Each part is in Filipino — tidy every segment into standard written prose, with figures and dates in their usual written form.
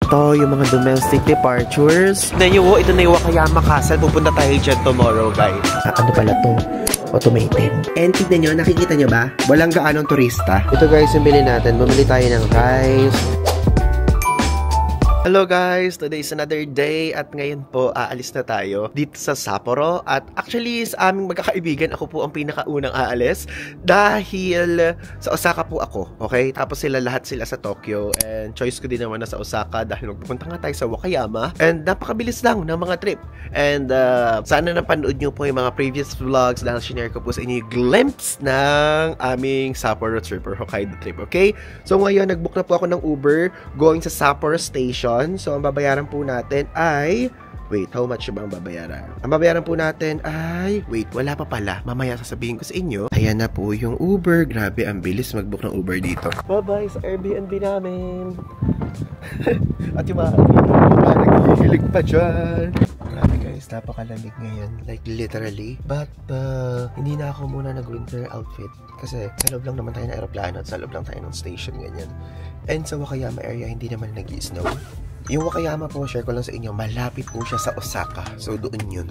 ito yung mga domestic departures. Then yung ito na yung Wakayama Castle. Pupunta tayo dyan tomorrow, guys. Ano pala to? Automated. And tignan nyo, nakikita nyo ba? Walang gaanong turista. Ito guys, yung bili natin. Bumili tayo ng rice. Hello guys! Today is another day at ngayon po aalis na tayo dito sa Sapporo at actually sa aming magkakaibigan ako po ang pinakaunang aalis dahil sa Osaka po ako, okay? Tapos lahat sila sa Tokyo and choice ko din naman na sa Osaka dahil magpupunta nga tayo sa Wakayama and napakabilis lang ng mga trip and sana napanood nyo po yung mga previous vlogs dahil shinare ko po sa inyo yung glimpse ng aming Sapporo trip or Hokkaido trip, okay? So ngayon nagbook na po ako ng Uber going sa Sapporo Station. So, ang babayaran po natin ay... Wait, how much ba ang babayaran? Ang babayaran po natin ay... Wait, wala pa pala. Mamaya sasabihin ko sa inyo. Ayan na po yung Uber. Grabe, ang bilis mag-book ng Uber dito. Bye-bye sa Airbnb namin. At yung mga naghihilig pa dyan. Grabe guys, napakalamig ngayon. Like literally. But, hindi na ako muna nag-winter outfit. Kasi sa loob lang naman tayo ng aeroplano at sa loob lang tayo ng station, ganyan. And sa Wakayama area, hindi naman nag-i-snow. Yung Wakayama po, share ko lang sa inyo, malapit po siya sa Osaka. So, doon yun.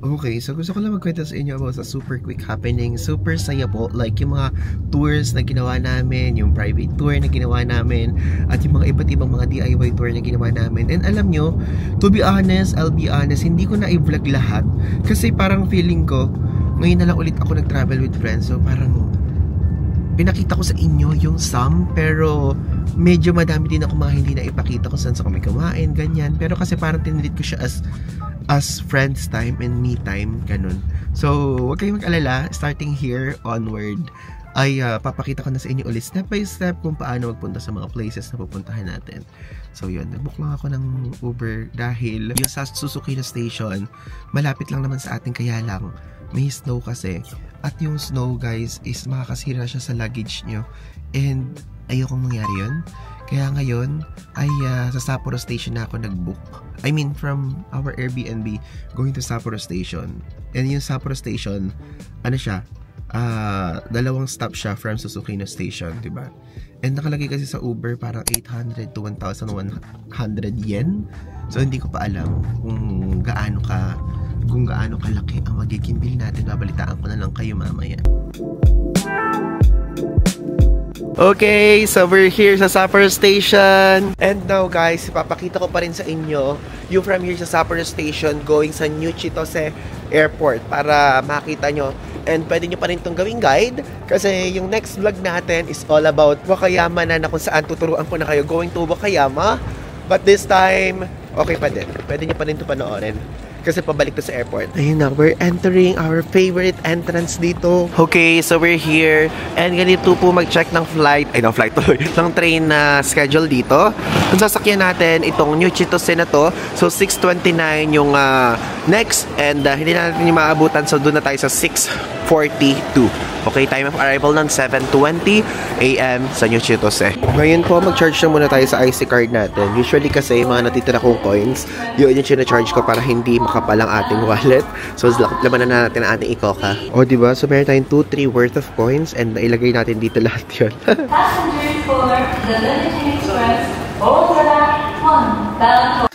Okay, so gusto ko lang magkwento sa inyo about sa super quick happening. Super saya po. Like yung mga tours na ginawa namin, yung private tour na ginawa namin, at yung mga iba't ibang mga DIY tour na ginawa namin. And alam nyo, to be honest, I'll be honest, hindi ko na i-vlog lahat. Kasi parang feeling ko, ngayon na lang ulit ako nag-travel with friends. So parang pinakita ko sa inyo yung some, pero medyo madami din ako mga hindi na ipakita ko saan sa kami kumain, ganyan. Pero kasi parang tinilit ko siya as friends time and me time, ganun. So, huwag kayong mag-alala, starting here onward, ay papakita ko na sa inyo ulit step by step kung paano magpunta sa mga places na pupuntahan natin. So yun, nagbook lang ako ng Uber dahil yung sa Susukino Station, malapit lang naman sa atin, kaya lang may snow kasi. At yung snow guys is makakasira siya sa luggage nyo. And ayokong mangyari yun. Kaya ngayon ay sa Sapporo Station na ako nag-book. I mean from our Airbnb going to Sapporo Station. And yung Sapporo Station, ano siya? Dalawang stop siya from Susukino Station, diba? And nakalagay kasi sa Uber parang 800 to 1,100 yen. So hindi ko pa alam kung gaano kalaki ang magiging bill natin. Babalitaan ko na lang kayo mamaya. Okay, so we're here sa Sapporo Station. And now guys, ipapakita ko pa rin sa inyo yung from here sa Sapporo Station going sa New Chitose Airport para makita nyo. And pwede nyo pa rin itong gawing guide kasi yung next vlog natin is all about Wakayama na kung saan tuturuan ko na kayo going to Wakayama. But this time, okay pa din. Pwede nyo pa rin ito panoorin kasi pabalik to sa airport. Ayun na, we're entering our favorite entrance dito. Okay, so we're here. And ganito po mag-check ng flight. Ay, ng flight to. ng train na schedule dito. Kung sasakyan natin itong New Chitose na to. So, 6:29 yung next. And hindi natin yung maabutan. So, doon na tayo sa 6:42. Okay, time of arrival ng 7:20 AM sa New Chitose. Ngayon po, mag-charge na muna tayo sa IC card natin. Usually kasi, mga natitira kong coins, yun yung charge ko para hindi makapal ang ating wallet. So, laman na natin ang ating ikoka. O, diba? So, meron tayong 2-3 worth of coins and nailagay natin dito lahat yun. Passengers for the Limited Express, Osaka 1, bound.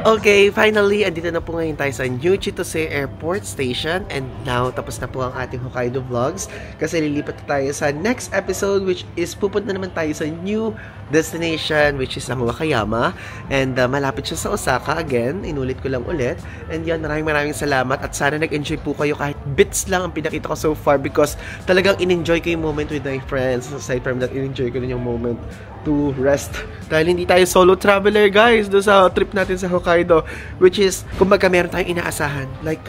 Okay, finally, andito na po ngayon tayo sa New Chitose Airport Station. And now, tapos na po ang ating Hokkaido vlogs. Kasi lilipat na tayo sa next episode, which is pupunta naman tayo sa new destination, which is ang Wakayama. And malapit siya sa Osaka again. Inulit ko lang ulit. And yan, maraming salamat. At sana nag-enjoy po kayo kahit bits lang ang pinakita ko so far. Because talagang in-enjoy ko yung moment with my friends. Aside from that, in-enjoy ko rin yung moment to rest. Dahil hindi tayo solo traveler, guys, doon sa trip natin sa Hokkaido. Which is, kumbaga meron tayong inaasahan. Like,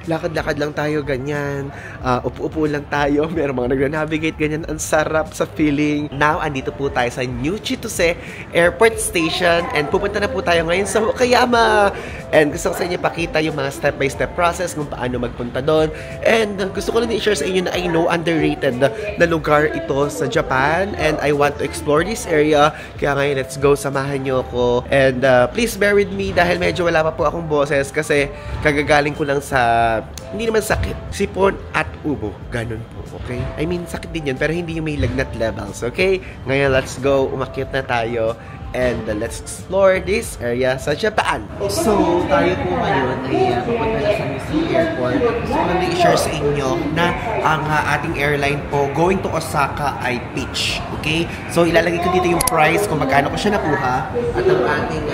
lakad-lakad lang tayo, ganyan. Upo-upo lang tayo. Meron mga nag-navigate, ganyan. Ang sarap sa feeling. Now, andito po tayo sa New Chitose Airport Station. And pupunta na po tayo ngayon sa Wakayama. And gusto ko sa inyo pakita yung mga step-by-step process kung paano magpunta doon. And gusto ko lang i-share sa inyo na I know underrated na lugar ito sa Japan. And I want to explore this area. Kaya ngayon, let's go. Samahan nyo ako. And please bear with me dahil medyo wala pa po akong boses kasi kagagaling ko lang sa hindi naman sakit. Sipon at ubo. Ganun po, okay? I mean, sakit din yun, pero hindi yung may lagnat levels, okay? Ngayon, let's go. Umakyat na tayo. And let's explore this area sa Japan. So, tayo po ngayon ay pupunta na sa Mitsui Airport. Gusto ko lang i-share sa inyo na ang ating airline po going to Osaka ay Peach. Okay? So, ilalagay ko dito yung price kung magkano ko siya nakuha. At ang ating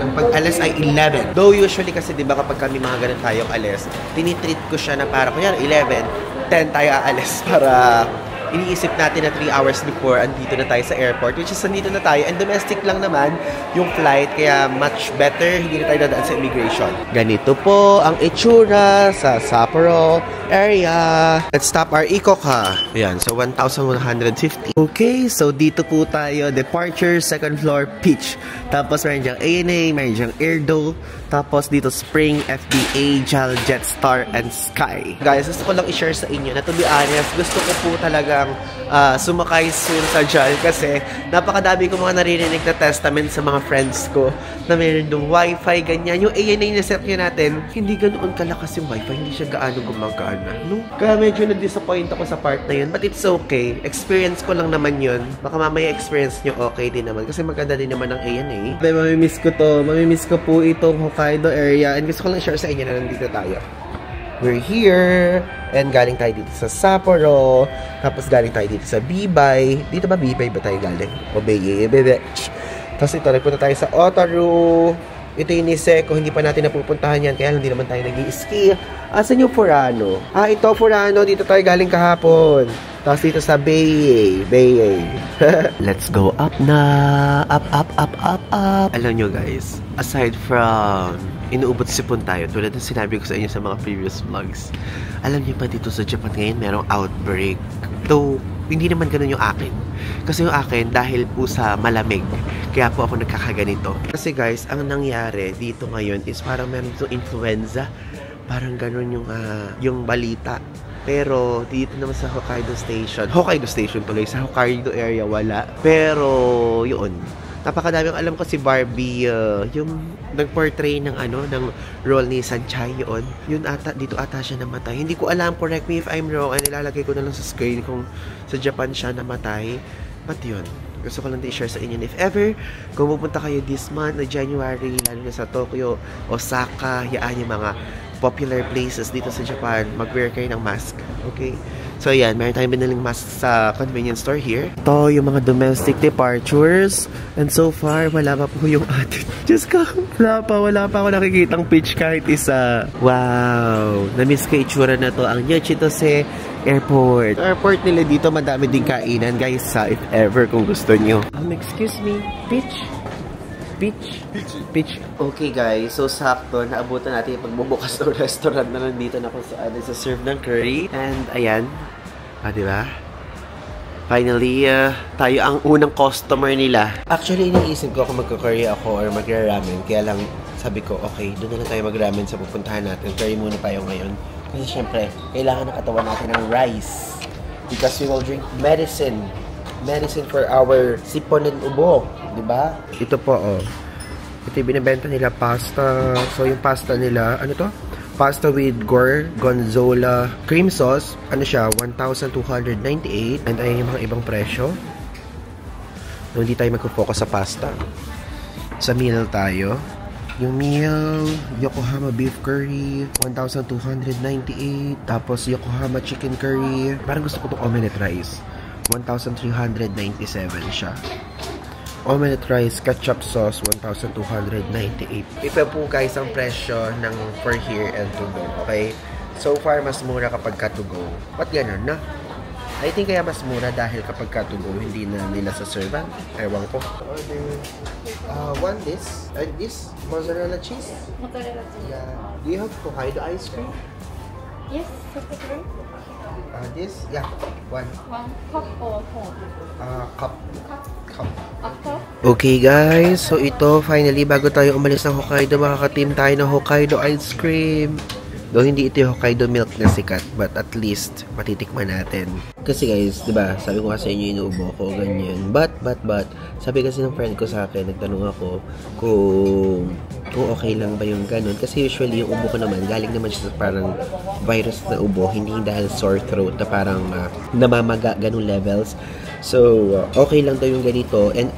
ng pag-alis ay 11. Though usually kasi diba kapag kami mga ganun tayong alis, tinitreat ko siya na para kunyari 11, 10 tayo aalis para iniisip natin na 3 hours before andito na tayo sa airport, which is andito na tayo, and domestic lang naman yung flight, kaya much better, hindi na tayo dadaan sa immigration. Ganito po ang itsura sa Sapporo area. Let's stop our Ikoka. Ayan, so 1,150. Okay, so dito po tayo, departure, second floor, Peach. Tapos meron dyang ANA, meron dyang Airdo, tapos dito Spring, FBA, JAL, Jetstar, and Sky. Guys, gusto ko lang i-share sa inyo na to be honest, gusto ko po talagang sumakay soon sa JAL kasi napakadami ko mga naririnig na testament sa mga friends ko na meron yung wifi, ganyan. Yung ANA na set nyo natin, hindi ganoon kalakas yung wifi, hindi siya gaano gumagana. No? Kaya medyo na-disappoint ako sa part na yun, but it's okay. Experience ko lang naman yun. Baka mamaya experience nyo okay din naman kasi maganda din naman ang ANA. Mamimiss ko to. Mamimiss ko po itong Hokkaido area and gusto ko lang share sa inyo na nandito tayo. We're here, and galing tayo dito sa Sapporo, tapos galing tayo dito sa Bibay. Dito ba Bibay ba tayo galing? O Beye, Bebe. Tapos ito, nagpunta tayo sa Otaru. Ito yung Niseko, hindi pa natin napupuntahan yan, kaya hindi naman tayo nag-i-ski. Asan yung Furano? Ah, ito Furano, dito tayo galing kahapon. Tapos dito sa Beye. Let's go up na. Up. Alam nyo guys, aside from inuubot sipon tayo, tulad ng sinabi ko sa inyo sa mga previous vlogs, alam niyo pa dito sa Japan ngayon merong outbreak. Though, hindi naman ganun yung akin. Kasi yung akin, dahil po sa malamig, kaya po ako nagkakaganito. Kasi guys, ang nangyari dito ngayon is parang meron itong influenza. Parang ganun yung balita. Pero dito naman sa Hokkaido Station tuloy, sa Hokkaido area wala. Pero yun, napakadaming alam ko si Barbie, yung nag-portray ng ng role ni Sanchai yun. Yun ata, dito ata siya namatay. Hindi ko alam, correct me if I'm wrong, and ilalagay ko na lang sa screen kung sa Japan siya namatay. But yun, gusto ko lang i-share sa inyo. If ever, kung pupunta kayo this month na January, lalo na sa Tokyo, Osaka, yaan yung mga popular places dito sa Japan, mag-wear kayo ng mask. Okay? So, yan. Meron tayong binaling mask sa convenience store here. Ito, yung mga domestic departures. And so far, wala pa po yung atin. Diyos ko, wala pa ako nakikitang pitch kahit isa. Wow! Na-miss ko itsura na to. Ang Yoshitose Airport. Airport nila dito, madami din kainan, guys, if ever, kung gusto nyo. Excuse me, pitch? Okay guys, so sakto, naabutan natin yung pagbubukas ng restaurant na nandito na kung saan sa serve ng curry. And ayan, diba? Finally, tayo ang unang customer nila. Actually, iniisip ko kung magka-curry ako or magra-ramen. Kaya lang, sabi ko, okay, doon na lang tayo mag-ramen sa pupuntahan natin. Curry muna tayo ngayon. Kasi syempre, kailangan ng katawan natin ng rice. Because we will drink medicine for our sipon and ubo. Diba? Ito po, ito yung binibenta nila, pasta. So, yung pasta nila, ano to? Pasta with gorgonzola cream sauce. Ano siya? 1,298. And ay yung mga ibang presyo. So, hindi tayo magpo-focus sa pasta. Sa meal tayo. Yung meal, Yokohama beef curry, 1,298. Tapos, Yokohama chicken curry. Parang gusto ko itong omelette rice. 1,397 siya. Omelette rice, ketchup sauce, 1,298. Ito po guys ang presyo ng for here and to go. Okay? So far, mas mura kapag ka to go. Ba't ganun na? I think kaya mas mura dahil kapag ka to go, hindi na nila sa servan. Ewan ko. Order one this and this mozzarella cheese. Mozzarella cheese. Yeah. Do you have Hokkaido ice cream? Yes, soft drink. This? Yeah. One cup or four? Cup. After? Okay guys, so ito finally bago tayo umalis ng Hokkaido, makaka-team tayo ng Hokkaido ice cream. Though hindi ito yung Hokkaido milk na sikat, but at least matitikman natin. Kasi guys, 'di ba? Sabi ko kasi inyo inuubo ko ganyan. But sabi kasi ng friend ko sa akin, nagtanong ako kung okay lang ba yung ganun. Kasi usually yung ubo ko naman, galing naman siya sa parang virus na ubo, hindi dahil sore throat na parang namamaga, ganun levels. So, okay lang daw yung ganito. And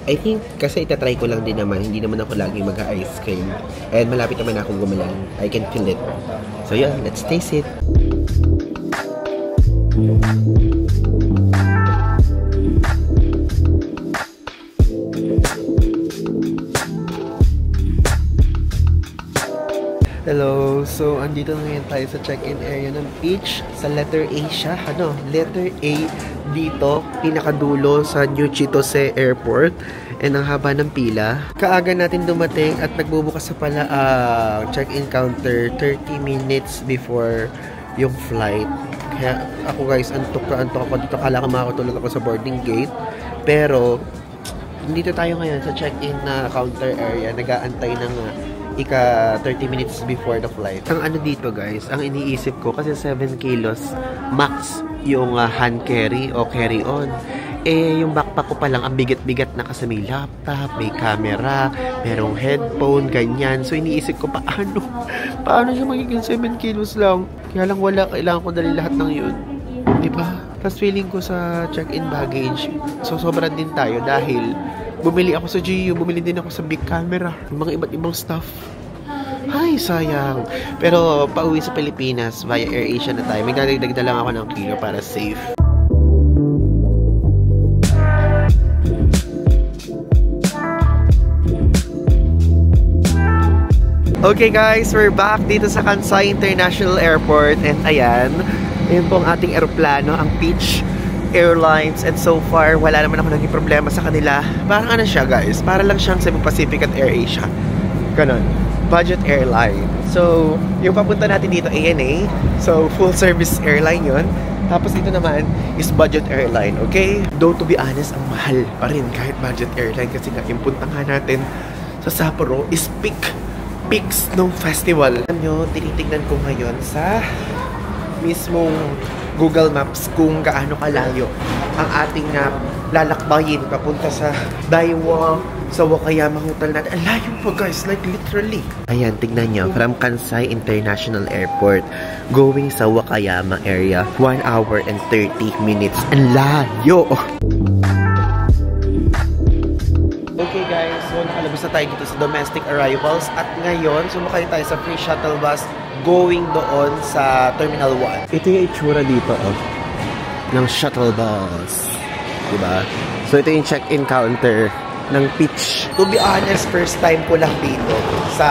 I think, kasi itatry ko lang din naman, hindi naman ako lagi mag-ice cream. And malapit naman akong gumaling. I can feel it. So yeah, let's taste it. Hello! So, andito na ngayon tayo sa check-in area ng Peach. Sa letter A siya. Ano? Letter A dito. Pinakadulo sa New Chitose Airport. And ang haba ng pila. Kaaga natin dumating at nagbubukas sa pala check-in counter 30 minutes before yung flight. Kaya ako guys, antok ako dito. Kala ko makakatulog ako sa boarding gate. Pero, dito tayo ngayon sa check-in na counter area. Nag-aantay ng ika 30 minutes before the flight. Ang ano dito guys, ang iniisip ko kasi 7 kilos max yung hand carry o carry on. Eh, yung backpack ko pa lang, ang bigat-bigat na kasi may laptop, may camera, merong headphone, ganyan. So, iniisip ko, paano siya magiging 7 kilos lang? Kaya lang wala, kailangan ko dali lahat ng yun. Diba? Tapos feeling ko sa check-in baggage, so sobrang din tayo dahil bumili ako sa GU, bumili din ako sa big camera, mga iba't ibang stuff. Ay, sayang. Pero, pauwi sa Pilipinas, via AirAsia na tayo. May dadagdag na lang ako ng kilo para safe. Okay guys, we're back dito sa Kansai International Airport. And ayan, yun po ang ating aeroplano, ang Peach Airlines. And so far, wala naman ako naging problema sa kanila. Parang ano siya guys, para lang siyang Cebu Pacific at AirAsia. Ganon. Budget airline. So, yung papunta natin dito, ANA. So, full service airline yon. Tapos dito naman is budget airline, okay? Though to be honest, ang mahal pa rin kahit budget airline. Kasi nga, yung punta nga natin sa Sapporo is peaks ng festival. Alam nyo, tinitignan ko ngayon sa mismong Google Maps kung gaano kalayo ang ating lalakbayin papunta sa Daiwa, sa Wakayama Hotel natin. Ang layo po guys, like literally. Ayan, tignan nyo, from Kansai International Airport going sa Wakayama area, 1 hour and 30 minutes. Ang layo! Okay guys, so nakalabas na tayo dito sa domestic arrivals at ngayon sumakay tayo sa free shuttle bus going doon sa Terminal 1. Ito yung itsura dito ng shuttle bus, diba? So ito yung check-in counter ng Peach. To be honest, first time ko lang dito sa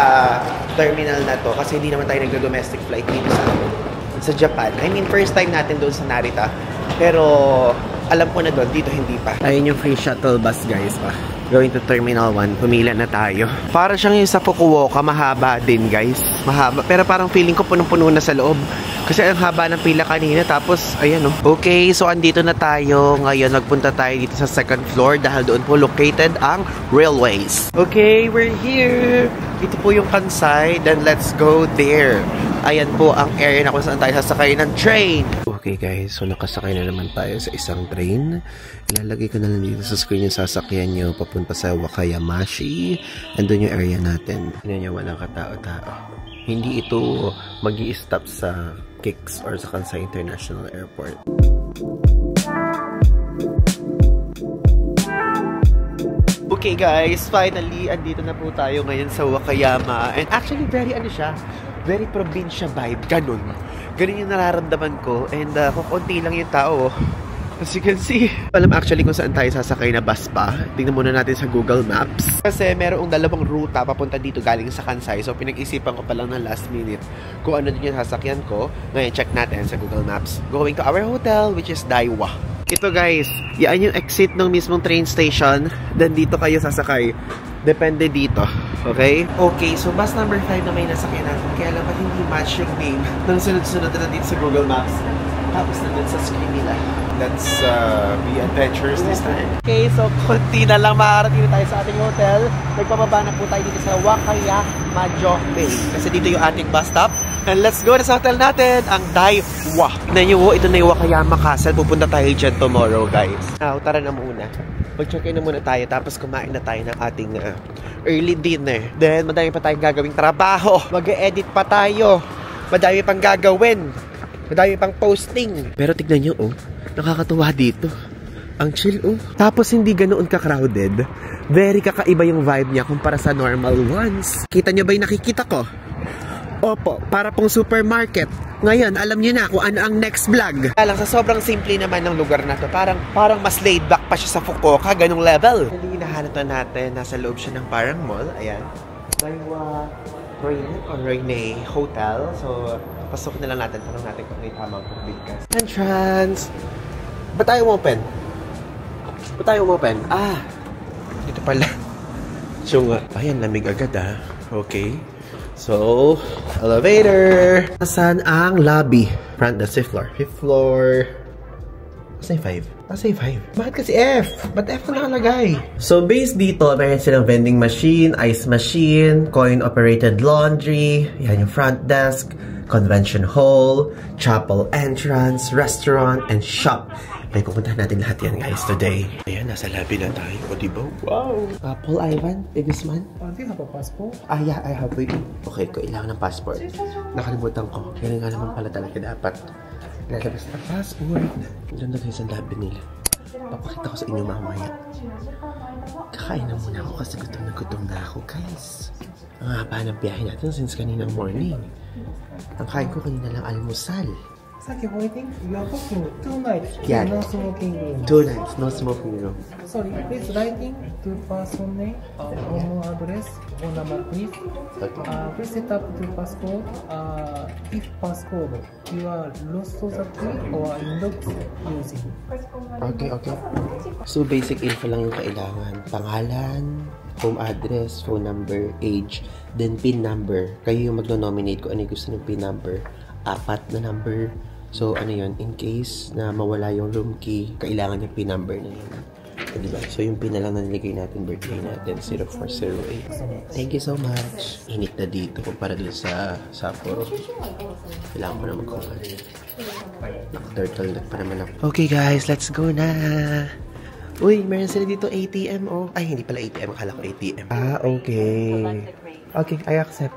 terminal na to kasi hindi naman tayo nagdo-domestic flight dito sa Japan. I mean, first time natin doon sa Narita. Pero alam ko na doon, dito hindi pa. Ayun yung free shuttle bus guys. Going to Terminal 1, pumila na tayo. Para siyang yung sa Fukuoka, mahaba din guys. Mahaba, pero parang feeling ko punong-puno na sa loob. Kasi ang haba ng pila kanina, tapos ayan o. Okay, so andito na tayo. Ngayon, nagpunta tayo dito sa second floor dahil doon po located ang railways. Okay, we're here. Ito po yung Kansai, then let's go there. Ayan po ang area na kung saan tayo sasakay ng train. Okay guys, so nakasakay na naman tayo sa isang train. Ilalagay ko na lang dito sa screen yung sasakyan nyo papunta sa Wakayamashi. Andun yung area natin. Tignan nyo, walang katao-tao. Hindi ito mag-i-stop sa Kicks or sa Kansai International Airport. Okay guys, finally, andito na po tayo ngayon sa Wakayama. And actually, very probinsya vibe. Ganun yung nararamdaman ko. And kukunti lang yung tao. As you can see. Alam actually kung saan tayo sasakay na bus pa. Tingnan muna natin sa Google Maps. Kasi merong dalawang ruta papunta dito galing sa Kansai. So pinag-isipan ko pa lang ng last minute kung ano din yung sasakyan ko. Ngayon check natin sa Google Maps. Going to our hotel which is Daiwa. Ito guys, yan yung exit ng mismong train station. Then dito kayo sasakay. Depende dito. Okay? Okay, so bus number 5 na may nasakyan natin. Kaya lang hindi match yung name ng sunod-sunod na dito sa Google Maps. Tapos na dun sa screen nila. Let's be adventurous this time. Okay, so konti na lang makarating tayo sa ating hotel. Nagpababa na po tayo dito sa Wakayama Bay. Kasi dito yung ating bus stop. And let's go na sa hotel natin, ang Daiwa. Tignan nyo, ito na yung Wakayama Castle. Pupunta tayo dyan tomorrow, guys. Tara na muna. Mag-check-in na muna tayo, tapos kumain na tayo ng ating early dinner. Then, madami pa tayong gagawing trabaho. Mag-e-edit pa tayo. Madami pang gagawin. Madami pang posting. Pero tignan nyo, oh. Nakakatuwa dito. Ang chill, oh. Tapos hindi ganoon ka-crowded. Very kakaiba yung vibe niya kumpara sa normal ones. Kita nyo ba yung nakikita ko? Opo, para pong supermarket. Ngayon, alam niyo na kung ano ang next vlog. Alang sa sobrang simple naman ng lugar na to. Parang mas laid back pa siya sa Fukuoka, ganong level. Hindi hinahanap na natin, nasa loob siya ng parang mall. Ayan. Daiwa Royne Hotel. So, pasok na lang natin. Tanong natin kung may tamang bigkas. Entrance! Ba't tayo open? Ba't tayo open? Ah! Dito pala. So, ayan, lamig agad ah. Okay. So, elevator. Nasaan ang lobby? Front desk, 5th floor. 5th floor. Saan 5? Saan 5? Bakit kasi F? Ba't F na nakalagay? So, based dito, meron silang vending machine, ice machine, coin-operated laundry, yan yung front desk, convention hall, chapel entrance, restaurant, and shop. May pupuntahan natin lahat yan, guys, today. Ayan, nasa lobby na tayo. O, diba? Wow! Paul Ivan, Egisman. Do you have a passport? Ah, yeah, I have. Wait. Okay, kailangan ng passport. Nakalimutan ko. Ganun nga naman pala talaga dapat. Lalabas ng passport. Ganda guys ang lobby nila. Papakita ko sa inyo mamaya. Kakain na muna ako kasi gutom na ako, guys. Ang haba ng biyahe natin since kaninang morning. Ang kain ko kanina lang almusal. Thank you for waiting. You are booking 2 nights. Yeah. No smoking room. 2 nights, no smoking room. Sorry, please writing 2 person name, home address, phone number please. Okay. Please set up 2 passport. If passport you are lost to the key or inbox using. Okay, okay. So basic info lang yung kailangan. Pangalan, home address, phone number, age, then PIN number. Kayo yung magno-nominate kung ano yung gusto ng PIN number. 4 na number. So, ano yun, in case na mawala yung room key, kailangan yung PIN number na yun. So, diba? So, yung PIN na lang na nilagay natin, birthday natin, 0408. Thank you so much. Init na dito kumpara dun sa Sapporo. Kailangan ko na mag-command. Naka-turtleneck pa naman ako. Okay guys, let's go na! Uy, meron sila dito ATM, oh. Ay, hindi pala ATM. Akala ko ATM. Ah, okay. Okay, I accept.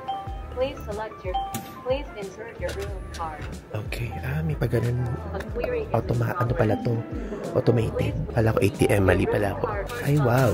Please insert your room card. Okay. Ah, may pa ganun. Ano pala to? Automated. Pala ko ATM. Mali pala ako. Ay, wow.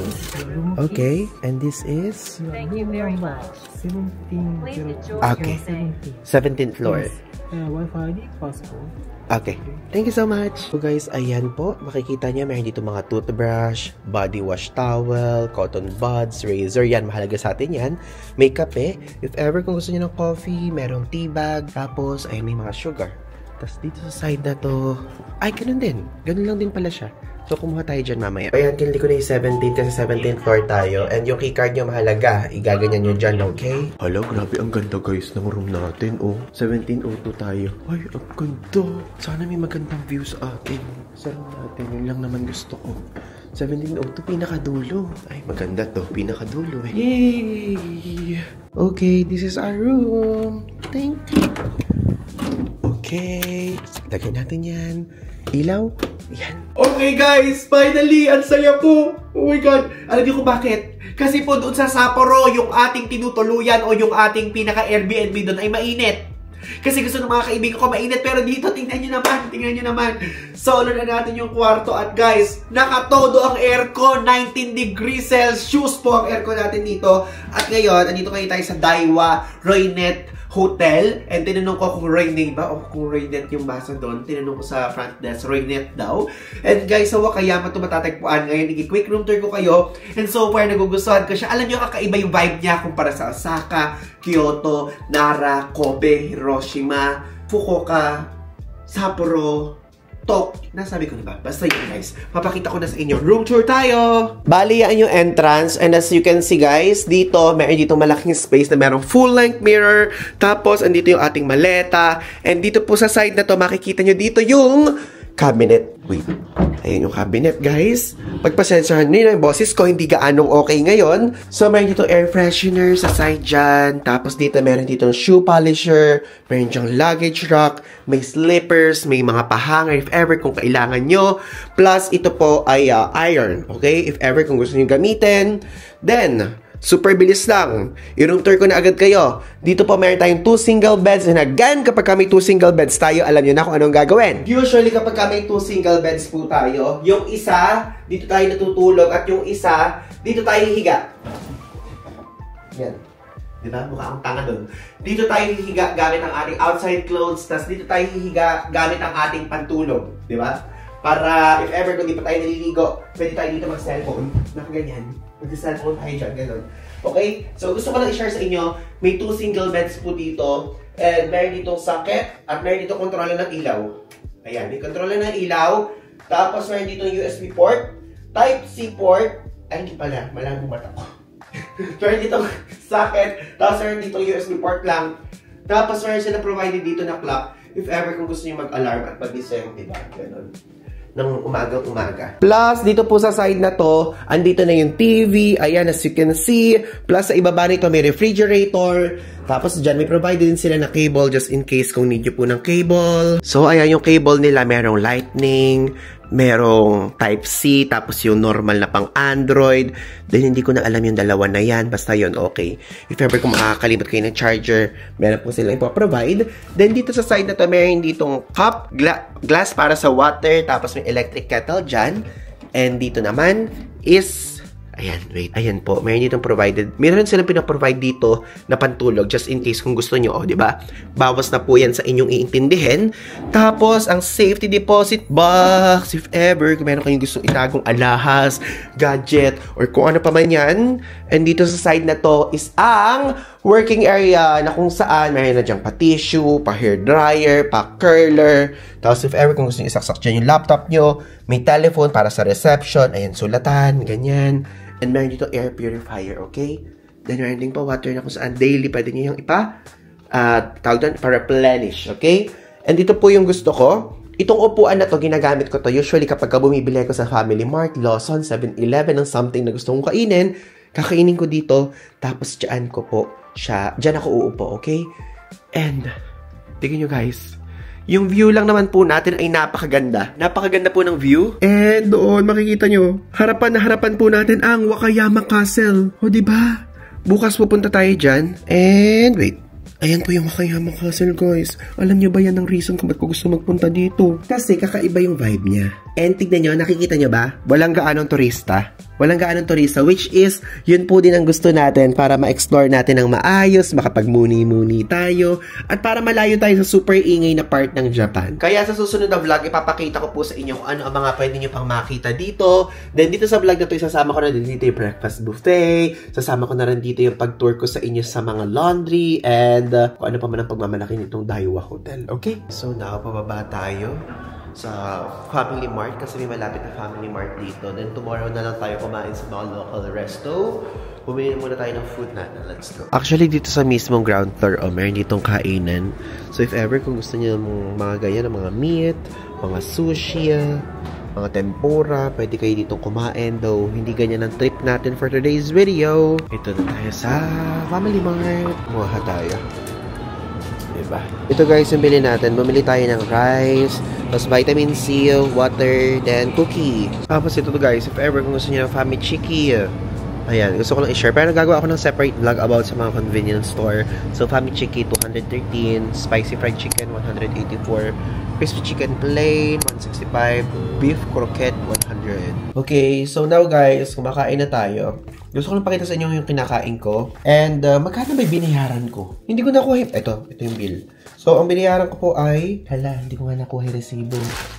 Okay. And this is? Thank you very much. 17. Please enjoy Okay. your 17th floor. Wi-Fi ID, passport. Okay. Thank you so much. So guys, ayan po. Makikita niya, meron dito mga toothbrush, body wash towel, cotton buds, razor. Yan, mahalaga sa atin yan. May kape. If ever kung gusto niyo ng coffee, merong tea bag. Tapos, ayun, may mga sugar. Tapos dito sa side na to, ay, ganun din. Ganun lang din pala siya. So, kumuha tayo dyan mamaya. Ayan, kinili ko na yung 17 kasi 17th floor tayo. And yung keycard nyo mahalaga. Igaganyan nyo dyan, okay? Hala, grabe. Ang ganda, guys, ng room natin, oh. 1702 tayo. Ay, ang ganda. Sana may magandang view sa atin. Sa room natin. Yun lang naman gusto ko. 1702, pinakadulo. Ay, maganda to. Pinakadulo, eh. Yay! Okay, this is our room. Thank you. Okay. Lagyan natin yan. Ilaw. Yan. Okay guys, finally, ang saya ko. Oh my God. Alam niyo kung bakit? Kasi po doon sa Sapporo, yung ating tinutuluyan o yung ating pinaka-Airbnb doon ay mainit. Kasi gusto ng mga kaibigan ko mainit. Pero dito, tingnan nyo naman. Solo na natin yung kwarto. At guys, nakatodo ang aircon. 19 degrees Celsius po ang aircon natin dito. At ngayon, andito kayo tayo sa Daiwa Royne Hotel. And tinanong ko kung Royne ba o kung Royne yung basa doon. Tinanong ko sa front desk, Royne daw. And guys, sa Wakayama ito matatagpuan ngayon. Quick room tour ko kayo. And so far, nagugustuhan ko siya. Alam nyo, kakaiba yung vibe niya kumpara sa Osaka, Kyoto, Nara, Kobe, Hiroshima, Fukuoka, Sapporo, Tokyo. Nasabi ko na ba? Basta yun guys. Papakita ko na sa inyo. Room tour tayo! Bali, yan yung entrance. And as you can see guys, dito, meron dito malaking space na merong full-length mirror. Tapos, andito yung ating maleta. And dito po sa side na to, makikita nyo dito yung cabinet. Wait. Ayan yung cabinet, guys. Pagpasensyahan nyo yung boses ko, hindi gaanong okay ngayon. So, meron dito air freshener sa side dyan. Tapos dito, meron dito shoe polisher. Meron dyang luggage rack. May slippers. May mga pahanger if ever kung kailangan nyo. Plus, ito po ay iron. Okay? If ever kung gusto nyo gamitin. Then, super bilis lang. I-room tour ko na agad kayo. Dito po meron tayong 2 single beds. And again, kapag kami 2 single beds tayo, alam nyo na kung anong gagawin. Usually, kapag kami 2 single beds po tayo, yung isa, dito tayo natutulog. At yung isa, dito tayo hihiga. Yan. Diba? Mukha akong tanga dun. Dito tayo hihiga gamit ang ating outside clothes. Tapos dito tayo hihiga gamit ang ating pantulog. Diba? Para, if ever, kung di pa tayo naliligo, pwede tayo dito mag-cellphone. Nakaganyan. Mag-cellphone tayo dyan, gano'n. Okay? So, gusto ko lang i-share sa inyo, may 2 single beds po dito. And meron ditong socket, at meron ditong kontrola ng ilaw. Ayan, may kontrola ng ilaw. Tapos meron ditong USB port, Type-C port. Ay, hindi pala. Malabong mata ko. Meron ditong socket, tapos meron ditong USB port lang. Tapos meron sila provided dito na clock. If ever kung gusto nyo mag-alarm at mag-diseng, diba? Gano'n. Ng umaga-umaga. Plus, dito po sa side na to, andito na yung TV, ayan, as you can see. Plus, sa ibaba nito may refrigerator. Tapos, dyan may provided din sila na cable just in case kung need nyo po ng cable. So, ayan yung cable nila. Merong lightning, merong Type-C, tapos yung normal na pang Android. Then, hindi ko na alam yung dalawa na yan. Basta yun, okay. If ever kung makakalimot kayo ng charger, meron po sila ipoprovide. Then, dito sa side na to, meron ditong cup, glass para sa water, tapos may electric kettle dyan. And dito naman is... Ayan, wait. Ayan po. Meron ditong provided. Meron silang pinaprovide dito na pantulog just in case kung gusto nyo. O, diba? Bawas na po yan sa inyong iintindihin. Tapos, ang safety deposit box. If ever, kung meron kayong gusto itagong alahas, gadget, or kung ano pa man yan. And dito sa side na to is ang working area na kung saan meron na dyang pa-tissue, pa-hair dryer, pa-curler. Tapos, if ever kung gusto nyo isaksak dyan yung laptop nyo, may telephone para sa reception. Ayan, sulatan, ganyan. And meron dito air purifier, okay? Then meron din pa water na kung saan daily pwede nyo yung tawag doon, para-replenish, okay? And dito po yung gusto ko. Itong upuan na to, ginagamit ko to. Usually kapag bumibili ko sa Family Mart, Lawson, 7-Eleven, ng something na gusto kong kainin, kakainin ko dito. Tapos dyan ko po siya, dyan ako uupo, okay? And, tingnan nyo guys. Yung view lang naman po natin ay napakaganda. Napakaganda po ng view. And doon makikita nyo, harapan na harapan po natin ang Wakayama Castle. O diba? Bukas pupunta tayo dyan. And wait. Ayan po yung Wakayama Castle, guys. Alam nyo ba yan ang reason kung ba't ko gusto magpunta dito? Kasi kakaiba yung vibe niya. And tignan nyo, nakikita nyo ba? Walang gaanong turista. Walang gaanong turista, which is, yun po din ang gusto natin para ma-explore natin ng maayos, makapagmuni-muni tayo, at para malayo tayo sa super ingay na part ng Japan. Kaya sa susunod na vlog, ipapakita ko po sa inyo kung ano ang mga pwede nyo pang makita dito. Then dito sa vlog na to, isasama ko na dito yung breakfast buffet, sasama ko na rin dito yung pag-tour ko sa inyo sa mga laundry, and kung ano pa man ang pagmamalaki nitong Daiwa Hotel. Okay? So, nakapababa tayo sa Family Mart kasi may malapit na Family Mart dito. Then tomorrow na lang tayo kumain sa mga local resto. Bumili muna tayo ng food natin. Let's go. Actually, dito sa mismong ground floor, meron ditong kainan. So if ever kung gusto niyo ng mga ganyan, mga meat, mga sushi, mga tempura, pwede kayo ditong kumain. Though, hindi ganyan ang trip natin for today's video. Ito na tayo sa Family Mart. Muha tayo. Diba? Ito guys, yung bili natin. Bumili tayo ng rice, tapos vitamin C, water, then cookie. Tapos ito guys, if ever kung gusto niyo ng family chiki, ayan, gusto ko lang i-share. Pero gagawa ako ng separate vlog about sa mga convenience store. So, family chiki, 213, spicy fried chicken, 184, crispy chicken plain, 165, beef croquette, 100. Okay, so now guys, kumakain na tayo. Gusto ko lang pakita sa inyo yung kinakain ko. And, magkano ba binayaran ko? Hindi ko nakuha. Ito yung bill. So, ang binayaran ko po ay... Hala, hindi ko nga nakuha yung resibo.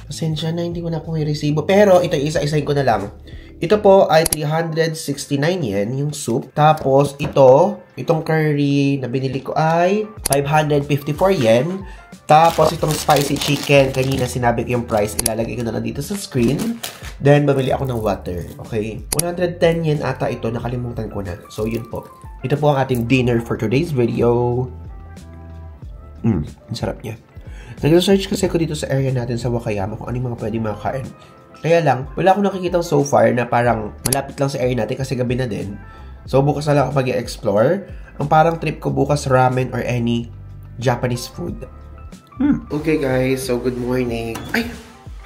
Pasensya na, hindi ko nakuha yung resibo. Pero, ito, isa-isahin ko na lang. Ito po ay 369 yen, yung soup. Tapos, itong curry na binili ko ay 554 yen. Tapos, itong spicy chicken, kanina sinabi ko yung price, ilalagay ko na lang dito sa screen. Then, bumili ako ng water. Okay? 110 yen ata ito, nakalimutan ko na. So, yun po. Ito po ang ating dinner for today's video. Ang sarap niya. Nag-search kasi ako dito sa area natin sa Wakayama kung ano yung mga pwedeng makakain. Kaya lang, wala akong nakikita so far na parang malapit lang sa area natin kasi gabi na din. So, bukas na lang ako mag-explore. Ang parang trip ko bukas ramen or any Japanese food. Okay guys, so good morning. Ay,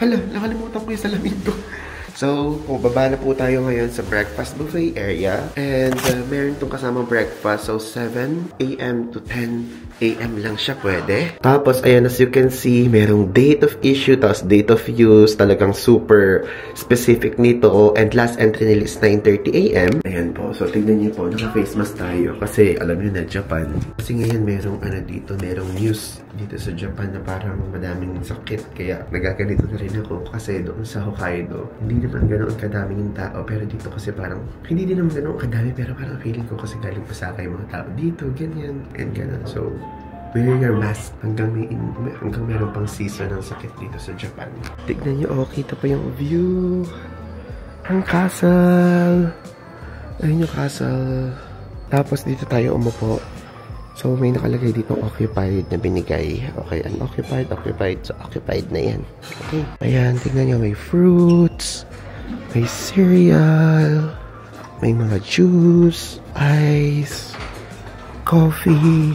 hala, nakalimutan ko yung salamin ko. So, baba na po tayo ngayon sa breakfast buffet area. And meron itong kasamang breakfast. So, 7 a.m. to 10 a.m. lang siya pwede. Tapos, ayan, as you can see, merong date of issue, tapos date of use. Talagang super specific nito. And last entry nila is 9:30 a.m. Ayan po. So, tignan niyo po, naka-face mask tayo. Kasi, alam niyo na, Japan. Kasi ngayon, merong ano dito, merong news dito sa Japan na parang madaming sakit. Kaya, nagaganito na rin ako. Kasi doon sa Hokkaido, hindi naman ganoon kadami yung tao. Pero dito kasi parang, hindi din naman ganoon kadami. Pero parang feeling ko kasi galing pa sa akin yung mga tao dito, ganyan, and gano'n. So, wear your mask hanggang meron pang season ng sakit dito sa Japan. Tignan nyo, oh, kita pa yung view. Ang castle. Ayun yung castle. Tapos dito tayo umupo. So, may nakalagay dito occupied na binigay. Okay, unoccupied, occupied. So, occupied na yan. Okay. Ayan, tignan nyo, may fruits, may cereal, may mga juice, ice, coffee.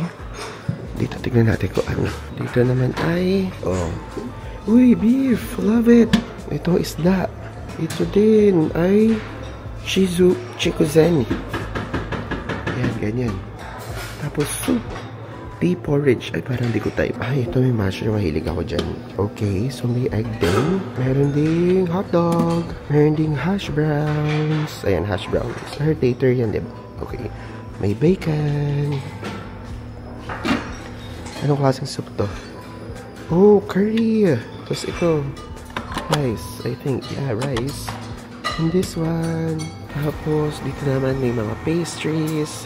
Dito, tignan natin kung ano. Dito naman ay, oh. Uy, beef! Love it! Ito isda. Ito din ay Chikuzen. Ayan, ganyan. Tapos soup. Pea porridge. Ay, parang di ko type. Ay, ito may mushroom. Mahilig ako dyan. Okay, so may egg din. Meron ding hotdog. Meron ding hash browns. Ayan, hash browns. Tater yan, diba? Okay. May bacon. Anong klaseng soup to? Oh, curry. Tapos ito. Rice, I think. Yeah, rice. And this one. Tapos, dito naman may mga pastries.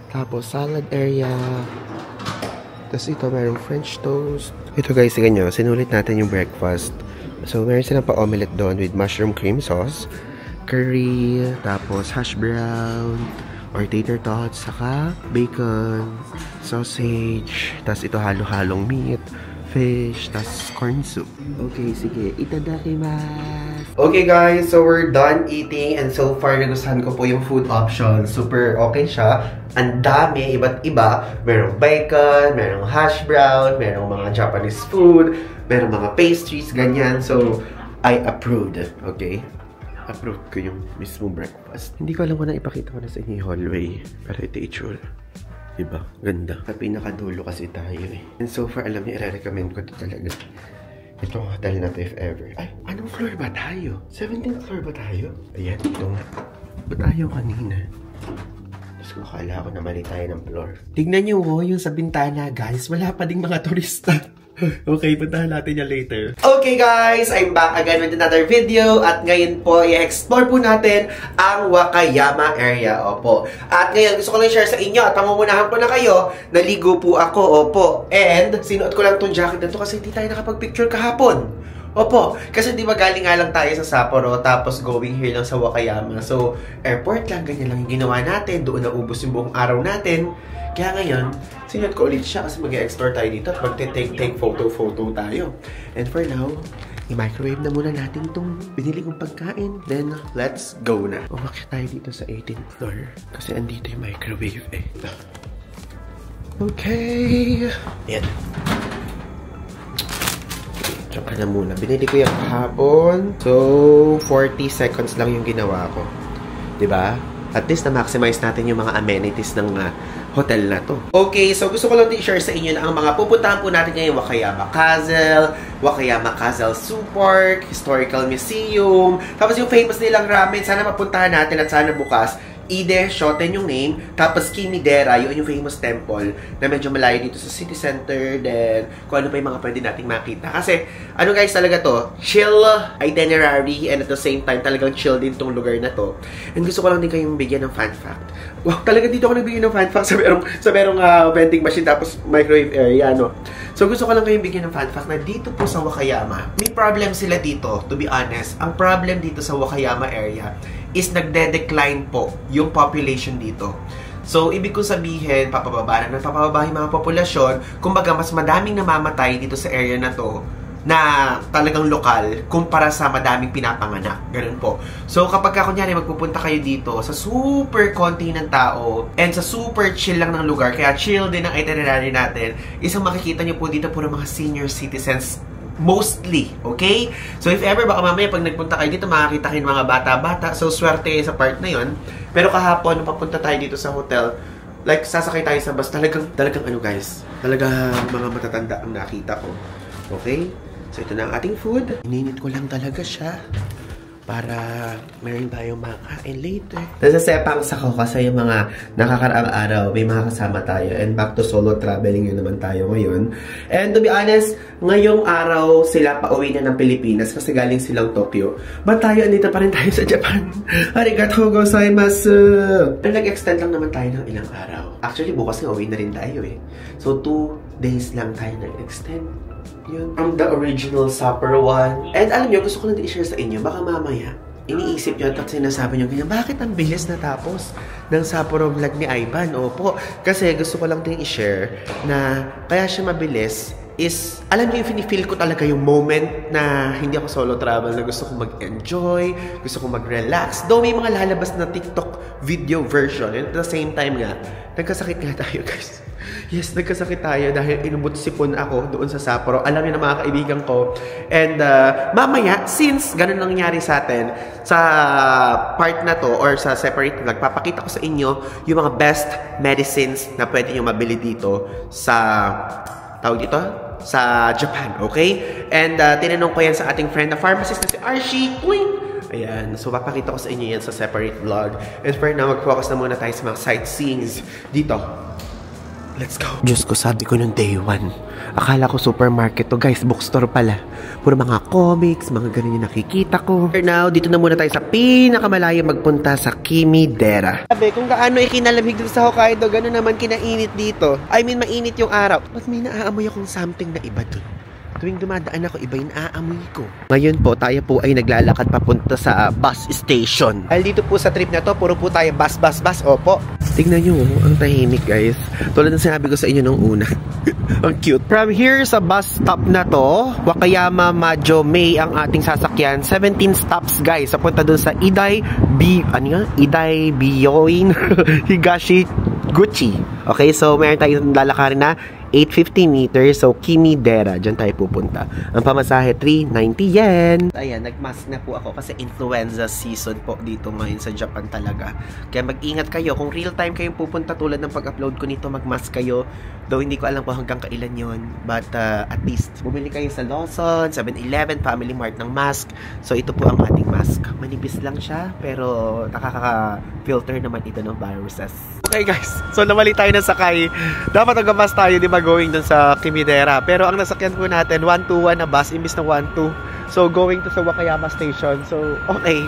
Tapos, salad area. Tapos ito, mayroong French toast. Ito guys, tignan nyo, sinulit natin yung breakfast. So, meron silang pa-omelette doon with mushroom cream sauce, curry, tapos hash brown, or tater tots, saka bacon, sausage, tapos ito halo-halong meat, fish, tapos corn soup. Okay, sige. Itadakimasu! Okay guys, so we're done eating and so far nagustuhan ko po yung food option. Super okay siya. Ang dami, iba't iba. Merong bacon, merong hash brown, merong mga Japanese food, merong mga pastries, ganyan. So, I approved. Okay? Approved ko yung mismo breakfast. Hindi ko alam kung ipakita ko na sa inyo yung hallway. Pero ito itsura. Diba? Ganda. Sa pinakadulo kasi tayo eh. And so far, alam niyo, i-recommend ko ito talaga. Itong hotel na to if ever. Ay, anong floor ba tayo? 17th floor ba tayo? Ayan, ito nga. Ba't ayaw kanina? Tapos kung akala ko na mali tayo ng floor. Tignan nyo oh, yung sa bintana guys. Wala pa ding mga turista. Okay, puntahan natin yan later. Okay guys, I'm back again with another video. At ngayon po, i-explore po natin ang Wakayama area. Opo. At ngayon, gusto ko lang share sa inyo at pamumunahan ko na kayo. Naligo po ako, opo. And, sinuot ko lang tong jacket na to kasi hindi tayo nakapag-picture kahapon. Opo, kasi di ba galing nga lang tayo sa Sapporo tapos going here lang sa Wakayama. So, airport lang, ganyan lang yung ginawa natin. Doon naubos yung buong araw natin. Kaya ngayon, sinuot ko ulit siya kasi mag-explore tayo dito at mag-take photo tayo. And for now, i-microwave na muna natin itong binili kong pagkain. Then, let's go na. Umakyat tayo dito sa 18th floor kasi andito yung microwave eh. Okay. Ayan. Tsaka na muna. Binili ko yung kahapon. So, 40 seconds lang yung ginawa ko. Diba? At least na-maximize natin yung mga amenities ng hotel na to. Okay, so gusto ko lang i-share sa inyo na ang mga pupuntahan po natin ngayon, Wakayama Castle, Wakayama Castle Zoo Park, Historical Museum, tapos yung famous nilang ramen, sana mapuntahan natin at sana bukas. Ide Shoten yung name, tapos Kimidera, yun yung famous temple na medyo malayo dito sa city center, then kung ano pa yung mga pwede nating makita. Kasi, ano guys talaga to, chill itinerary and at the same time talagang chill din tong lugar na to. And gusto ko lang din kayong bigyan ng fun fact. Wow, talaga dito ako nagbigyan ng fun fact sa merong vending machine tapos microwave area, no? So gusto ko lang kayong bigyan ng fun fact na dito po sa Wakayama, may problem sila dito, to be honest. Ang problem dito sa Wakayama area is nagde-decline po yung population dito. So, ibig kong sabihin, papababa yung mga populasyon. Kumbaga, mas madaming namamatay dito sa area na to na talagang lokal kumpara sa madaming pinapanganak. Ganun po. So kapag kunyari magpupunta kayo dito sa super konti ng tao and sa super chill lang ng lugar, kaya chill din ang itinerary natin, isang makikita nyo po dito puro mga senior citizens mostly, okay? So if ever baka mamaya pag nagpunta kayo dito makakita kayo ng mga bata-bata, so swerte sa part na yon. Pero kahapon nung papunta tayo dito sa hotel, like sasakay tayo sa bus, talagang ano guys, talagang mga matatanda ang nakita ko. Okay? So, ito na ang ating food. Ininit ko lang talaga siya para meron tayong makain later. Nasasepang sa ko kasi yung mga nakakaraang araw, may mga kasama tayo. And back to solo traveling yun naman tayo ngayon. And to be honest, ngayong araw sila pauwi na ng Pilipinas kasi galing silang Tokyo. But tayo, andito pa rin tayo sa Japan. Arigatou gozaimasu! Pero nag-extend lang naman tayo ng ilang araw. Actually, bukas nga uwi na rin tayo eh. So, 2 days lang tayo nag-extend. Yun. From the original Supper one. And alam nyo, gusto ko lang i-share sa inyo, baka mamaya, iniisip nyo at sinasabi nyo ganyan, bakit ang bilis natapos ng Sapporo vlog ni Ivan? Opo, kasi gusto ko lang din i-share na kaya siya mabilis is, alam niyo, feel ko talaga yung moment na hindi ako solo travel, na gusto kong mag-enjoy, gusto kong mag-relax. Though may mga lalabas na TikTok video version, and at the same time nga, nagkasakit nga tayo guys. Yes, nagkasakit tayo dahil inubot-sipon ako doon sa Sapporo. Alam niyo na mga kaibigan ko. And mamaya, since ganun lang nangyari sa atin, sa part na to or sa separate vlog, papakita ko sa inyo yung mga best medicines na pwede nyo mabili dito sa, tawag dito, sa Japan, okay? And tinanong ko yan sa ating friend na pharmacist na si Archie. Ayan, so papakita ko sa inyo yan sa separate vlog. And for now, mag-focus na muna tayo sa mga sightseeings dito. Let's go. Diyos ko, sabi ko nung day 1, akala ko supermarket to guys, bookstore pala. Puro mga comics, mga ganun yung nakikita ko. For now, dito na muna tayo sa pinakamalayo magpunta sa Kimidera. Sabi, kung gaano ikinalamig dito sa Hokkaido, ganun naman kinainit dito. I mean, mainit yung araw. Ba't may naaamoy akong something na iba dun? Tuwing dumadaan ako, iba yung naaamoy ko. Ngayon po, tayo po ay naglalakad papunta sa bus station. Dahil dito po sa trip na to, puro po tayo bus. Opo. Tignan nyo, ang tahimik guys. Tulad ng sinabi ko sa inyo nung una. Ang cute. From here sa bus stop na to, Wakayama Majo May ang ating sasakyan. 17 stops guys. Papunta dun sa Iday Biyoin Higashi Gucci. Okay, so meron tayong lalakarin na 850 meters, so Kimidera, dyan tayo pupunta. Ang pamasahe, 390 yen. Ayan, nagmask na po ako kasi influenza season po dito ngayon sa Japan talaga. Kaya mag-ingat kayo. Kung real time kayong pupunta tulad ng pag-upload ko nito, magmask kayo. Though hindi ko alam po hanggang kailan yon, but at least bumili kayo sa Lawson, 7-Eleven, Family Mart ng mask. So ito po ang ating mask. Manipis lang siya, pero nakaka-filter naman ito ng viruses. Okay guys, so namali tayo ng sakay. Dapat nag-bus tayo, di ba, going dun sa Kimidera. Pero ang nasakyan po natin, 121 na bus, imbis na 12. So going to sa Wakayama Station. So okay,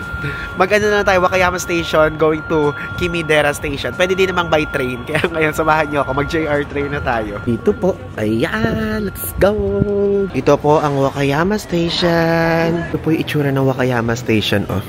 mag-ano na tayo, Wakayama Station, going to Kimidera Station. Pwede din namang by train. Kaya ngayon, samahan nyo ako, mag-JR train na tayo. Dito po, ayan, let's go! Ito po ang Wakayama Station. Ito po yung itsura ng Wakayama Station, oh.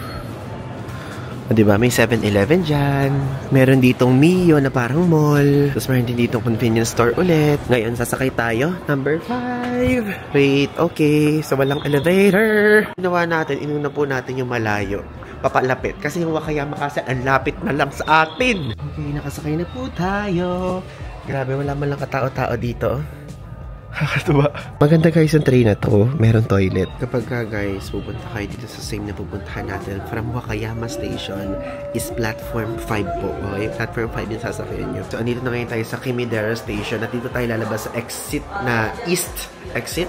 Diba? May 7-Eleven dyan. Meron ditong Mio na parang mall. Tapos meron din ditong convenience store ulit. Ngayon, sasakay tayo. Number 5. Wait, okay. So, walang elevator. Ginawa natin, inuna po natin yung malayo. Papalapit. Kasi yung Wakayama kasi, ang lapit na lang sa atin. Okay, nakasakay na po tayo. Grabe, wala man lang katao-tao dito. Kakatuwa. Maganda guys yung train na to. Meron toilet. Kapag guys, pupunta kayo dito sa same na pupuntahan natin from Wakayama Station is platform 5 po. Okay? Platform 5 yung sasakyan nyo. So, andito na ngayon tayo sa Kimidera Station. At dito tayo lalabas sa exit na east exit.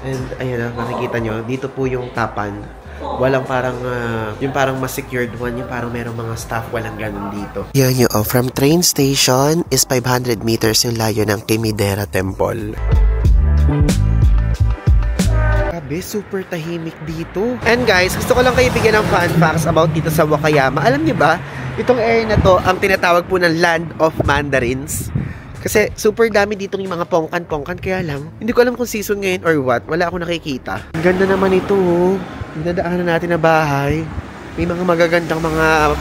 And ayun na, makikita nyo. Dito po yung tapan. Walang parang, yung parang mas secured one. Yung parang merong mga staff. Walang ganun dito. Yan yun. Oh, from train station is 500 meters yung layo ng Kimidera Temple. Grabe, super tahimik dito. And guys, gusto ko lang kayo bigyan ng fun facts about dito sa Wakayama. Alam niyo ba, itong area na to, ang tinatawag po ng Land of Mandarins. Kasi super dami dito yung mga pongkan-pongkan. Kaya lang, hindi ko alam kung season ngayon or what. Wala akong nakikita. Ang ganda naman ito. Dinadaanan natin na bahay. May mga magagandang mga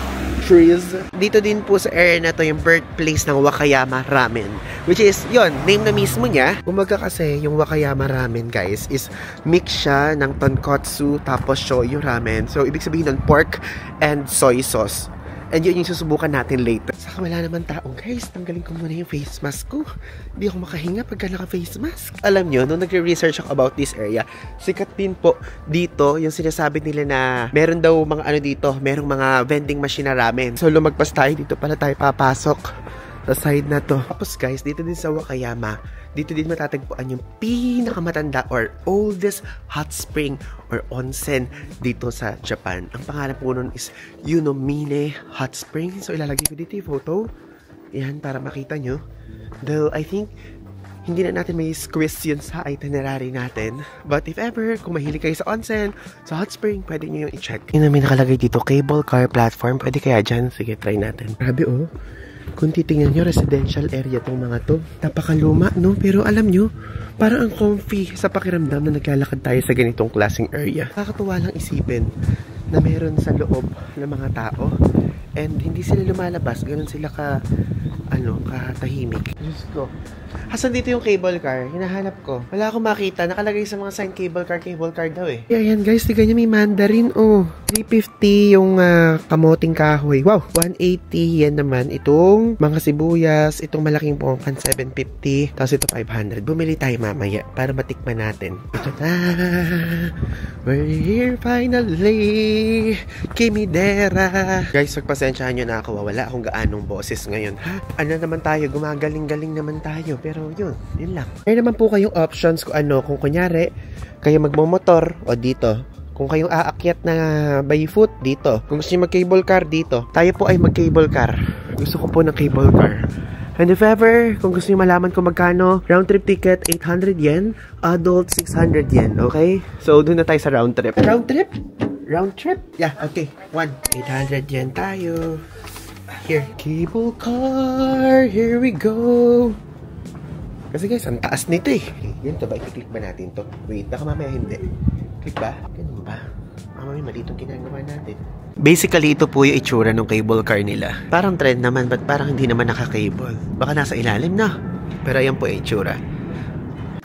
trees. Dito din po sa area na to yung birthplace ng Wakayama Ramen. Which is, yon name na mismo niya. Umaga kasi yung Wakayama Ramen, guys, is mix siya ng tonkotsu tapos shoyu ramen. So, ibig sabihin nun, pork and soy sauce. And yun yung susubukan natin later. Saka wala naman taong, guys, tanggalin ko muna yung face mask ko. Hindi ako makahinga pagka naka-face mask. Alam nyo, nung nagre-research ako about this area, sikat din po dito yung sinasabi nila na meron daw mga ano dito, merong mga vending machine na ramen. So lumagpas tayo, dito pala tayo papasok sa side na to. Tapos guys, dito din sa Wakayama, dito din matatagpuan yung pinakamatanda or oldest hot spring or onsen dito sa Japan. Ang pangalan po nun is Yunomine Hot Spring. So ilalagay ko dito yung photo. Yan, para makita nyo. Though I think hindi na natin may squeeze yun sa itinerary natin. But if ever, kung mahilig kayo sa onsen, sa hot spring, pwede nyo yung i-check. Yun na may nakalagay dito, cable car platform. Pwede kaya dyan? Sige, try natin. Grabe oh. Kung titingnan nyo, residential area tong mga to. Napakaluma, no? Pero alam nyo, parang ang comfy sa pakiramdam na naglalakad tayo sa ganitong klaseng area. Nakakatuwa lang isipin na meron sa loob ng mga tao and hindi sila lumalabas. Ganun sila katahimik. Diyos ko. Hasan dito yung cable car? Hinahanap ko. Wala akong makita. Nakalagay sa mga sign cable car daw eh. Ayan guys, tignan nyo may mandarin oh. 350 yung kamoting kahoy. Wow! 180 yan naman. Itong mga sibuyas, itong malaking pongkan 750. Tapos ito 500. Bumili tayo mamaya para matikman natin. Ito na! We're here finally! Kimidera! Guys, pagpasensyahan nyo na ako. Wala akong gaanong boses ngayon. Ha? Ano naman tayo? Gumagaling-galing naman tayo. Pero yun lang. Kaya naman po kayong options kung kung kunyari, kayo magmomotor o dito. Kung kayong aakyat na by foot, dito. Kung gusto nyo mag-cable car, dito. Tayo po ay mag-cable car. Gusto ko po ng cable car. And if ever, kung gusto nyo malaman kung magkano, round trip ticket, 800 yen. Adult, 600 yen. Okay? So, doon na tayo sa round trip. Round trip? Round trip? Yeah, okay. 800 yen tayo. Here. Cable car. Here we go. Kasi guys, ang taas nito eh. Yan to ba? I-click ba natin to? Wait, baka mamaya hindi. Click ba? Ganun ba? Mamaya mali itong ginagawa natin. Basically, ito po yung itsura ng cable car nila. Parang trend naman, but parang hindi naman naka-cable. Baka nasa ilalim na. Pero ayan po yung itsura.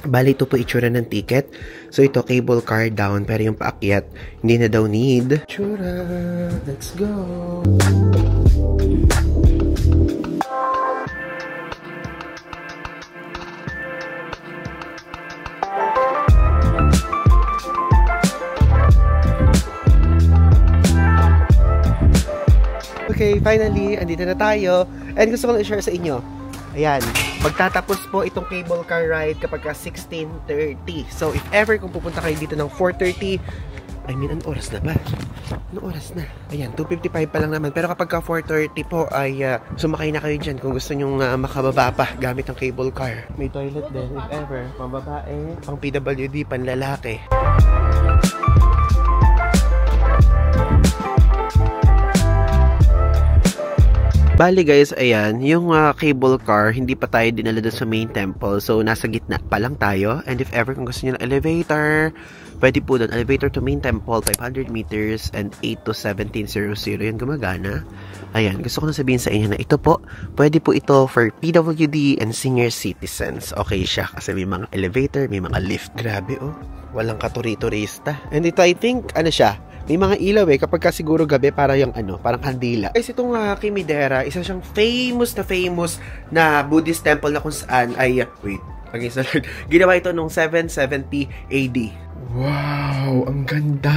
Bali, ito po itsura ng ticket. So, ito, cable car down. Pero yung paakyat, hindi na daw need. Itsura! Let's go! Okay, finally, andito na tayo. And gusto ko lang i-share sa inyo. Ayan, magtatapos po itong cable car ride kapag 16:30. So, if ever kung pupunta kayo dito ng 4:30, I mean, anong oras na ba? Anong oras na? Ayan, 2:55 pa lang naman. Pero kapag 4:30 po, ay sumakay na kayo dyan kung gusto nyong makababa pa gamit ang cable car. May toilet din, if ever. Pang babae, pang PWD, panlalaki. Bali guys, ayan, yung cable car, hindi pa tayo dinala doon sa main temple. So, nasa gitna pa lang tayo. And if ever kung gusto nyo ng elevator, pwede po doon. Elevator to main temple, 500 meters and 8 to 1700. Yan, gumagana. Ayan, gusto ko na sabihin sa inyo na ito po, pwede po ito for PWD and senior citizens. Okay siya, kasi may mga elevator, may mga lift. Grabe oh, walang katuri-turista. And ito, I think, ano siya, may mga ilaw eh, kapag ka siguro gabi, para yung parang kandila. Guys, itong Kimidera, isa siyang famous na Buddhist temple na kung saan ay, wait, against the Lord, ginawa ito noong 770 AD. Wow, ang ganda!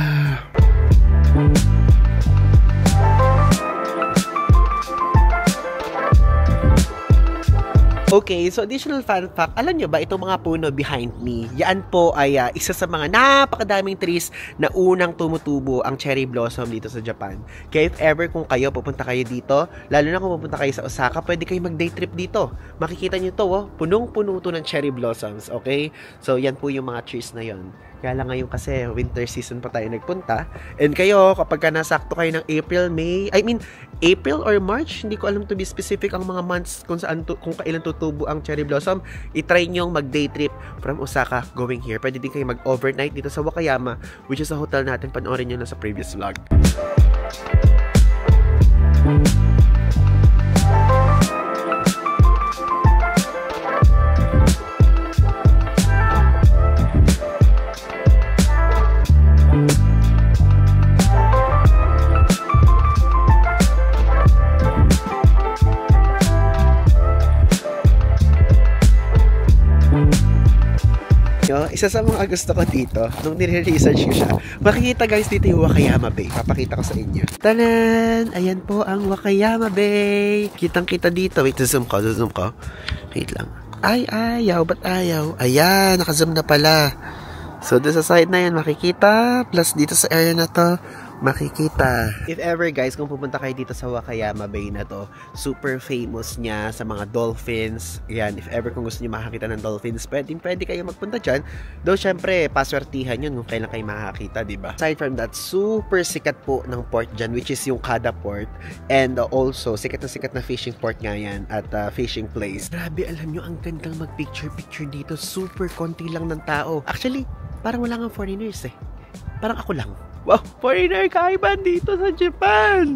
Okay, so additional fun fact, alam nyo ba itong mga puno behind me, yan po ay isa sa mga napakadaming trees na unang tumutubo ang cherry blossom dito sa Japan. Kaya if ever kung kayo pupunta kayo dito, lalo na kung pupunta kayo sa Osaka, pwede kayo mag-day trip dito. Makikita nyo to, punong-puno to ng cherry blossoms, okay? So yan po yung mga trees na yon. Kaya lang ngayon kasi winter season pa tayo nagpunta. And kayo, kapag ka nasakto kayo ng April or March, hindi ko alam to be specific ang mga months kung kailan tutubo ang cherry blossom, itry nyong mag-day trip from Osaka going here. Pwede din kayo mag-overnight dito sa Wakayama, which is a hotel natin. Panoorin nyo na sa previous vlog. Isa sa mga gusto ko dito, nung nire-research ko siya, makikita guys dito yung Wakayama Bay. Papakita ko sa inyo. Tanan! Ayan po ang Wakayama Bay. Kitang-kita dito. Wait, zoom ko. Wait lang. Ay, ayaw. Ba't ayaw? Ayan, naka-zoom na pala. So, doon sa side na yan, makikita. Plus, dito sa area na to, makikita. If ever guys, kung pupunta kayo dito sa Wakayama Bay na to, super famous niya sa mga dolphins. Yan, if ever kung gusto niyo makakita ng dolphins, pwede kayo magpunta dyan. Though syempre, paswertihan yun kung kailan kayo makakita, diba? Aside from that, super sikat po ng port dyan, which is yung Kada Port. And also, sikat na fishing port nga yan at fishing place. Grabe, alam nyo, ang gandang mag-picture dito. Super konti lang ng tao. Actually, parang wala nga foreigners eh. Parang ako lang. Wow, foreigner kaiban dito sa Japan!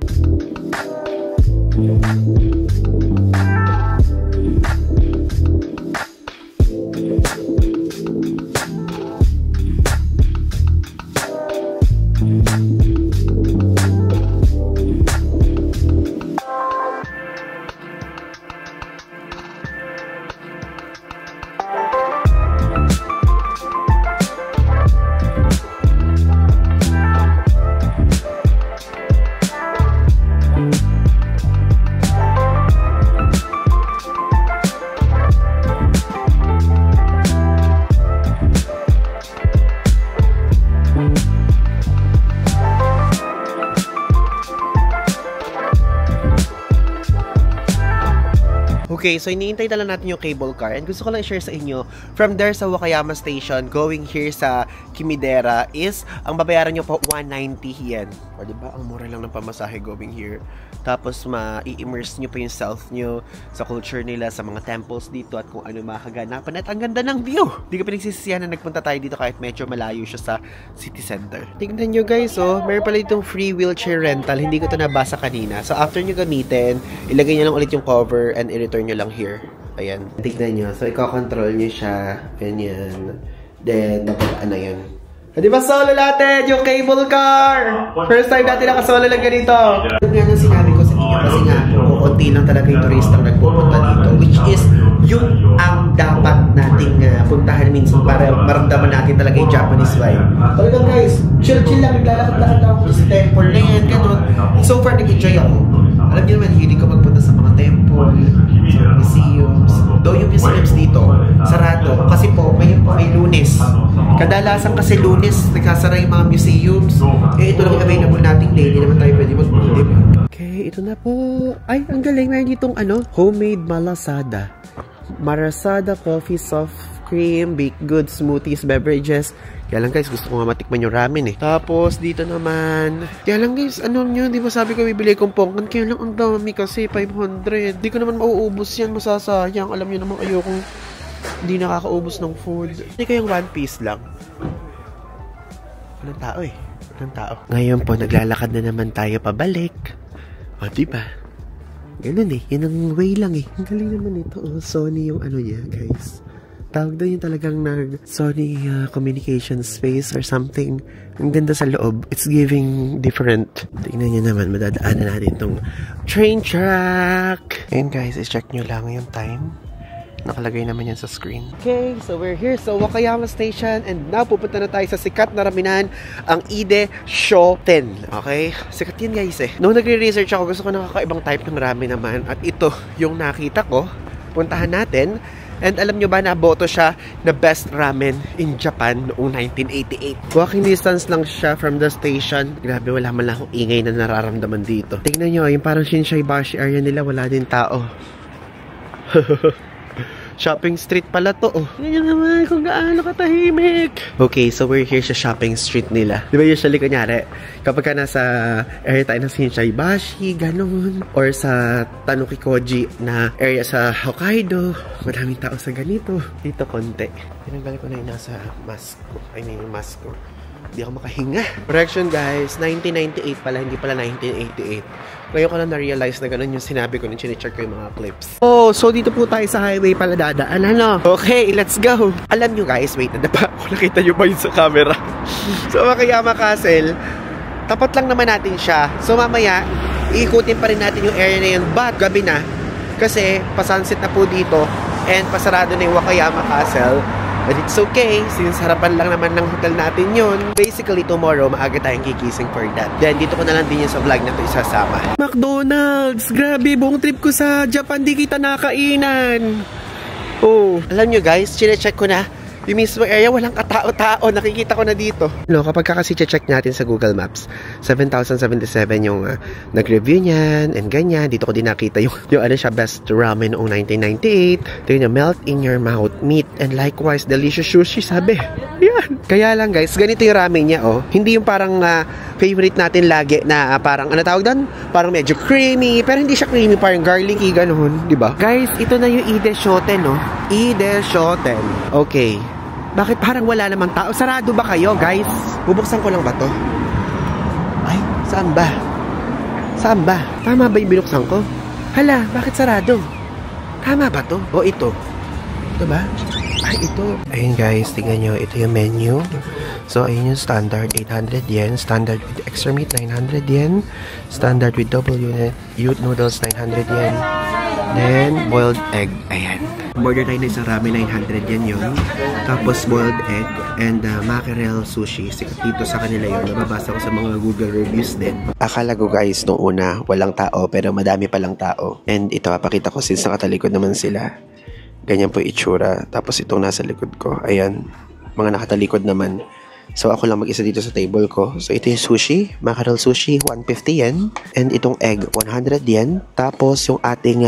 Okay, so iniintay na lang natin yung cable car and gusto ko lang i-share sa inyo from there sa Wakayama Station going here sa Kimidera is ang babayaran nyo po 190 yen. O diba? Ang mura lang ng pamasahe going here. Tapos ma-i-immerse nyo pa yung self nyo sa culture nila, sa mga temples dito at kung ano makaganapan. At ang ganda ng view! Hindi ka pinagsisisihan na nagpunta tayo dito kahit medyo malayo siya sa city center. Tignan nyo guys, oh, meron pala itong free wheelchair rental. Hindi ko ito nabasa kanina. So after nyo gamitin, ilagay nyo lang ulit yung cover and i-return nyo lang here. Ayan. Tignan nyo. So, ikaw-control nyo siya. Ganyan. Then, dapat ano yun. Di ba solo natin yung cable car? First time natin nakasolo lang ganito. Ano nga nang sinabi ko sa inyo kasi nga, kukunti lang talaga yung turista na nagpupunta dito. Which is, yung ang dapat nating puntahan minsan para maramdaman natin talaga yung Japanese vibe. Talagang guys, chill-chill lang. Naglalakad-lakad ako sa temple na yan. Ganun. So far, nag-enjoy ako. Alam niyo naman, hilig ko magpunta sa mga temple, sa museums. Though yung museums dito, sarado. Kasi po, ngayon po ay Lunes. Kadalasan kasi Lunes, nagkasara yung mga museums. Eh, ito lang yung available nating day. Hindi naman tayo pwede mag-pull, diba? Okay, ito na po. Ay, ang galing. Mayroon ditong homemade malasada. Marasada coffee, soft cream, baked goods, smoothies, beverages. Kaya lang guys, gusto ko nga matikman yung ramen eh. Tapos, dito naman. Kaya lang guys, ano nyo, di ba sabi ko bibili kong pongkan? Kaya lang ang dami kasi, 500. Di ko naman mauubos yan, masasayang. Alam nyo naman ayokong hindi nakakaubos ng food. Hindi kayong one piece lang. Walang tao eh. Walang tao. Ngayon po, naglalakad na naman tayo pabalik. O, diba? Ganun eh. Yan ang way lang eh. Ang galing naman ito. Oh, Sony yung ano niya, guys. Tawag doon yung talagang Sony communication space or something. Ang ganda sa loob. It's giving different. Tingnan nyo naman, madadaanan natin itong train track. And guys, i-check nyo lang yung time. Nakalagay naman yan sa screen. Okay, so we're here sa Wakayama Station and now pupunta na tayo sa sikat na raminan, ang Ide Shoten. Okay? Sikat yan guys eh. Noong nagre-research ako, gusto ko nakakaibang type ng ramen naman at ito yung nakita ko. Puntahan natin. And alam nyo ba, naboto siya na best ramen in Japan noong 1988. Walking distance lang siya from the station. Grabe, wala man lang akong ingay na nararamdaman dito. Tingnan nyo, yung parang Shinsaibashi area nila, wala din tao. Shopping street pala to. Oh. Ganyan naman kung gaano katahimik. Okay, so we're here sa shopping street nila. Di ba usually, kunyari, kapag ka nasa area tayo ng Shinsaibashi, ganun, or sa Tanukikoji na area sa Hokkaido, madaming tao sa ganito. Dito konti. Tinanggal ko na yung nasa mask ko. I mean, yung mask ko. Hindi ako makahinga. Correction guys, 1998 pala, hindi pala 1988. Ngayon ko lang na-realize na ganun yung sinabi ko nung chinecheck ko yung mga clips. Oh, so dito po tayo sa highway pala dadaan, ano? Okay, let's go! Alam nyo guys, wait, nadapa ako. Nakita nyo ba yun sa camera? So, Wakayama Castle, tapat lang naman natin siya. So, mamaya, iikutin pa rin natin yung area na yun. But, gabi na. Kasi, pasunset na po dito. And, pasarado na yung Wakayama Castle. But it's okay, since harapan lang naman ng hotel natin yun. Basically, tomorrow, maaga tayong kikising for that. Then, dito ko na lang din yung sa vlog na to isasama. McDonald's! Grabe, buong trip ko sa Japan, di kita nakainan. Oh, alam nyo guys, chinecheck ko na. Yung mismo area, walang katao-tao. Nakikita ko na dito. No, kapag kasi check natin sa Google Maps, 7,077 yung nag-review niyan and ganyan. Dito ko din nakita yung ano siya, best ramen noong 1998. Ito yung melt in your mouth meat and likewise delicious sushi, sabi. Yan. Kaya lang guys, ganito yung ramen niya, oh. Hindi yung parang favorite natin lagi na parang, ano tawag doon? Parang medyo creamy, pero hindi siya creamy, parang garlicky, ganun, di ba? Guys, ito na yung Ide Shoten, no? Ide Shoten. Okay. Bakit parang wala namang tao? Sarado ba kayo, guys? Bubuksan ko lang ba to? Ay, saan ba? Saan ba? Tama ba yung binuksan ko? Hala, bakit sarado? Tama ba to? O ito? Ito ba? Ay, ito. Ayun guys, tingnan nyo. Ito yung menu. So, ayun yung standard, 800 yen. Standard with extra meat, 900 yen. Standard with double unit noodles, 900 yen. Then, boiled egg. Ayan. Order tayo na isang ramen, 900 yen yun. Tapos, boiled egg and mackerel sushi. Sikat dito sa kanila yun. Nababasa ko sa mga Google reviews din. Akala ko guys, nung una, walang tao, pero madami palang tao. And ito, papakita ko since nakatalikod naman sila. Ganyan po yung itsura. Tapos itong nasa likod ko. Ayan. Mga nakatalikod naman. So, ako lang mag-isa dito sa table ko. So, ito yung sushi. Mackerel sushi, 150 yen. And itong egg, 100 yen. Tapos, yung ating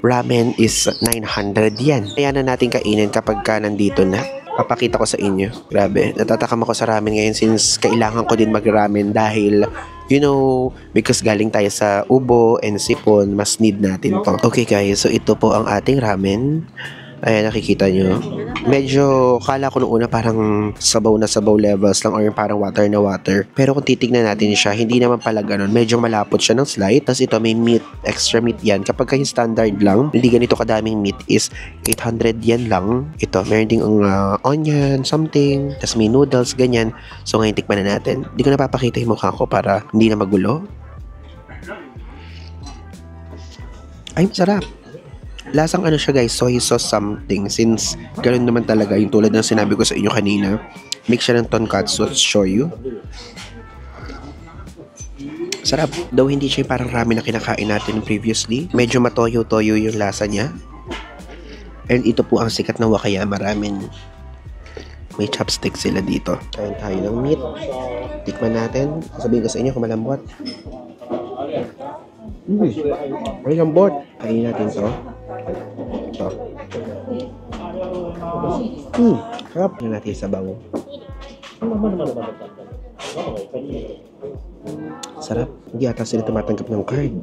ramen is 900 yen. Kaya na natin kainin kapag ka nandito na. Papakita ko sa inyo. Grabe. Natatakam ako sa ramen ngayon since kailangan ko din mag-ramen dahil, you know, because galing tayo sa ubo and sipon, mas need natin to. Okay guys, so ito po ang ating ramen. Ayan, nakikita nyo. Medyo, kala ko noong una parang sabaw na sabaw levels lang or yung parang water na water. Pero kung titignan natin siya, hindi naman pala ganun. Medyo malapot siya ng slight. Tapos ito may meat, extra meat yan. Kapag kayo standard lang, hindi ganito kadaming meat is 800 yen lang. Ito, meron ding onion, something. Tapos may noodles, ganyan. So ngayon tikman na natin. Hindi ko napapakita yung mukha ko para hindi na magulo. Ay, masarap. Lasang ano siya guys, soy sauce something. Since ganoon naman talaga yung tulad ng sinabi ko sa inyo kanina. Mix siya ng tonkatsu at shoyu. Sarap. Though hindi siya yung parang ramen na kinakain natin previously. Medyo matoyo-toyo yung lasa niya. And ito po ang sikat na Wakayama ramen. May chopstick sila dito. Kain tayo ng meat. Tikman natin. Sabihin ko sa inyo kung malambot. Ay, lambot. Kainin natin to. Ito. Sarap. Tignan natin sa sabaw. Sarap. Hindi ata sila tumatanggap ng card.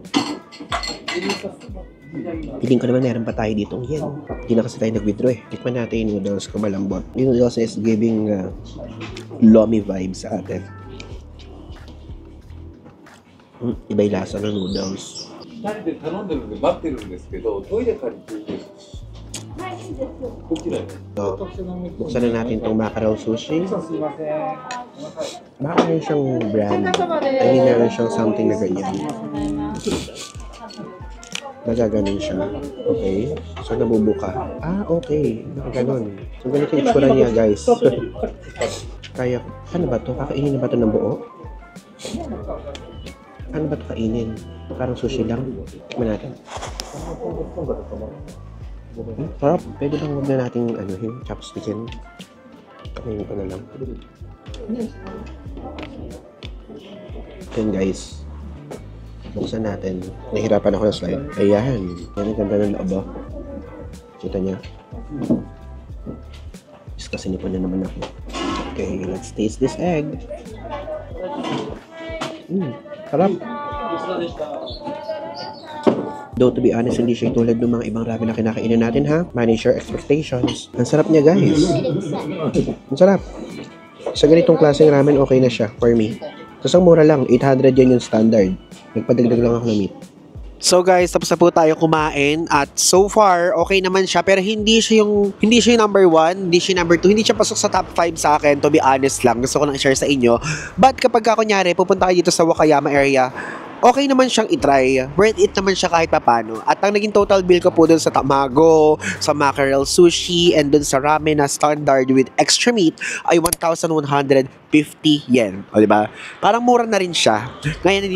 Piling ko naman meron pa tayo ditong yen. Hindi na kasi tayo nag-withdraw eh. Tikman natin yung noodles ko malambot. Yung noodles is giving lomi vibes sa atin. Iba yung lasa ng noodles. So, buksan na natin itong mackerel sushi. Baka meron siyang brand. I mean, meron siyang something na ganyan. Nagaganon siya. Okay. So, nabubuka. Ah, okay. Nakaganon. So, ganito yung itsura niya, guys. Kaya, ano ba ito? Kakainin na ba ito ng buo? Ano ba ito kainin? Parang sushi lang. Tikman natin. Sarap. Pwede bang huwag na natin chopstickin? Kainin ko na lang. Ayan guys. Buksan natin. Nahirapan ako ng slide. Ayan. Yan ang ganda ng loob. Kita niya. Just kasi nipon na naman ako. Okay, let's taste this egg. Sarap. Though to be honest, hindi siya tulad ng mga ibang ramen na kinakainan natin ha. Manage your expectations. Ang sarap niya guys. Ang sarap. Sa ganitong klaseng ramen, okay na siya for me. Tapos ang mura lang, 800 yan yung standard. Nagpadagdag lang ako ng meat. So guys, tapos na po tayo kumain at so far, okay naman siya pero hindi siya yung number 1, hindi siya number 2, hindi siya pasok sa top 5 sa akin, to be honest lang. Gusto ko lang i-share sa inyo. But kapag kunyari, pupunta kayo dito sa Wakayama area, okay naman siyang itry. Worth it naman siya kahit papano. At ang naging total bill ko po dun sa tamago, sa mackerel sushi, and dun sa ramen na standard with extra meat ay 1,150 yen. O diba? Parang mura na rin siya. Ngayon,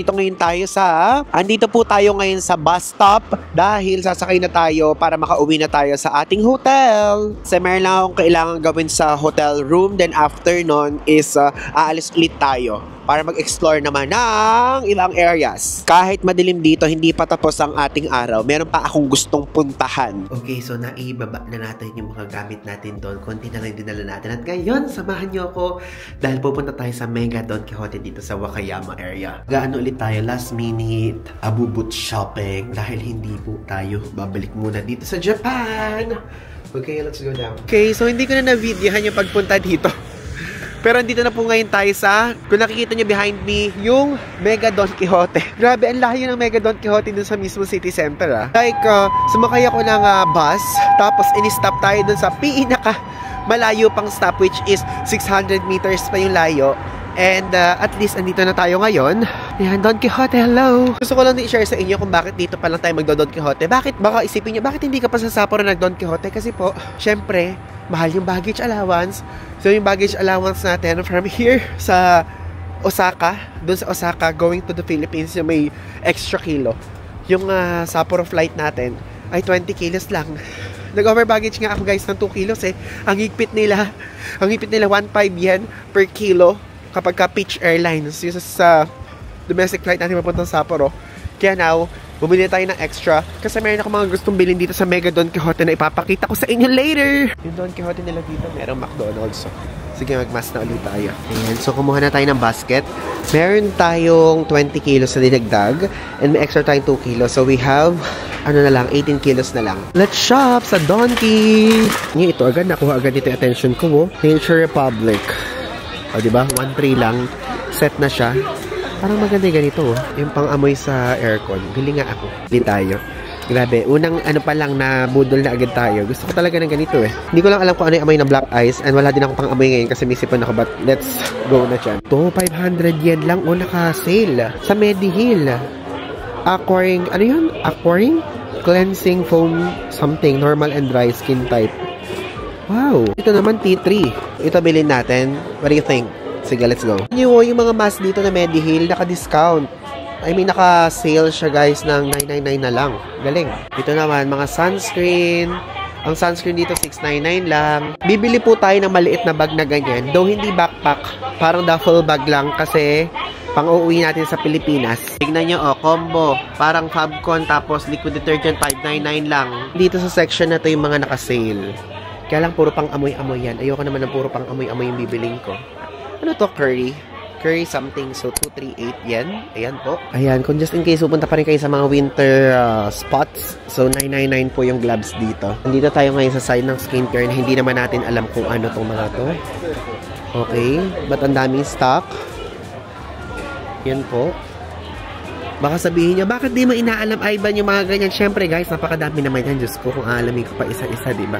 andito po tayo ngayon sa bus stop dahil sasakay na tayo para makauwi na tayo sa ating hotel. Kasi meron lang akong kailangan gawin sa hotel room. Then after nun is aalis ulit tayo para mag-explore naman ng ibang areas. Kahit madilim dito, hindi pa tapos ang ating araw. Meron pa akong gustong puntahan. Okay, so naibaba na natin yung mga gamit natin doon. Konti na lang dinala natin. At ngayon, samahan nyo ako dahil pupunta tayo sa Mega Don Quijote dito sa Wakayama area. Gaano ulit tayo? Last minute, abubot shopping dahil hindi po tayo babalik muna dito sa Japan. Okay, let's go down. Okay, so hindi ko na na-videohan yung pagpunta dito. Pero andito na po ngayon tayo sa, kung nakikita nyo behind me, yung Mega Don Quijote. Grabe, ang layo ng Mega Don Quijote dun sa mismo city center Like, sumakay ako ng bus, tapos in-stop tayo dun sa pinaka malayo pang stop which is 600 meters pa yung layo. And at least andito na tayo ngayon. Ayan, Don Quijote, hello! Gusto ko lang i-share sa inyo kung bakit dito pa lang tayo mag-Don Quijote. Baka isipin nyo, bakit hindi ka pa sa Sapporo nag-Don Quijote? Kasi po, syempre, mahal yung baggage allowance. So yung baggage allowance natin from here sa Osaka, dun sa Osaka going to the Philippines, yung may extra kilo. Yung Sapporo flight natin ay 20 kilos lang. Nag-over baggage nga ako guys ng 2 kilos Ang higpit nila 1.5 yen per kilo kapag ka Peach Airlines. Yung sa domestic flight natin papuntang Sapporo. Kaya now, bumili tayo ng extra kasi meron ako mga gustong bilhin dito sa Mega Don Quijote na ipapakita ko sa inyo later. Yung Don Quijote nila dito, merong McDonald's. Sige, mag-mask na ulit tayo. Ayan, so kumuha na tayo ng basket. Meron tayong 20 kilos na dinagdag and may extra tayong 2 kilos. So we have, 18 kilos na lang. Let's shop sa Donkey! Ngayon, ito agad, nakuha agad dito yung attention ko. Nature Republic. O, diba? 1.3 lang. Set na siya. Parang maganda yung ganito yung pang-amoy sa aircon. Bili nga ako. Bili tayo. Grabe, unang pa lang na budol na agad tayo. Gusto ko talaga ng ganito Hindi ko lang alam kung ano yung amoy ng black ice and wala din ako pang-amoy ngayon kasi may sipon ako, but let's go na dyan. Ito, 500 yen lang naka-sale sa Mediheal. Aquaring, ano yun? Aquaring? Cleansing foam something, normal and dry skin type. Wow! Ito naman T3. Ito bilhin natin. What do you think? Sige, let's go. Yung mga mask dito na Mediheal, naka-discount. I mean, naka-sale siya guys ng 999 na lang. Galing. Ito naman, mga sunscreen. Ang sunscreen dito, 699 lang. Bibili po tayo ng maliit na bag na ganyan. Though hindi backpack, parang duffel bag lang kasi pang-uuwi natin sa Pilipinas. Tignan nyo, combo. Parang Fabcon, tapos liquid detergent, 599 lang. Dito sa section na to yung mga naka-sale. Kaya lang, puro pang amoy-amoy yan. Ayoko naman ng puro pang amoy-amoy yung bibiling ko. Ano to, curry? Curry something, so 238 yen. Ayan po. Ayan, kung just in case pupunta pa rin kayo sa mga winter spots, so 999 po yung gloves dito. Nandito tayo ngayon sa side ng skincare na hindi naman natin alam kung ano tong mga to. Okay, but ang daming stock. Yan po. Baka sabihin nyo, bakit di mo inaalam Ivan yung mga ganyan? Syempre guys, napakadami naman yan. Diyos ko, kung alamin ko pa isa-isa, diba?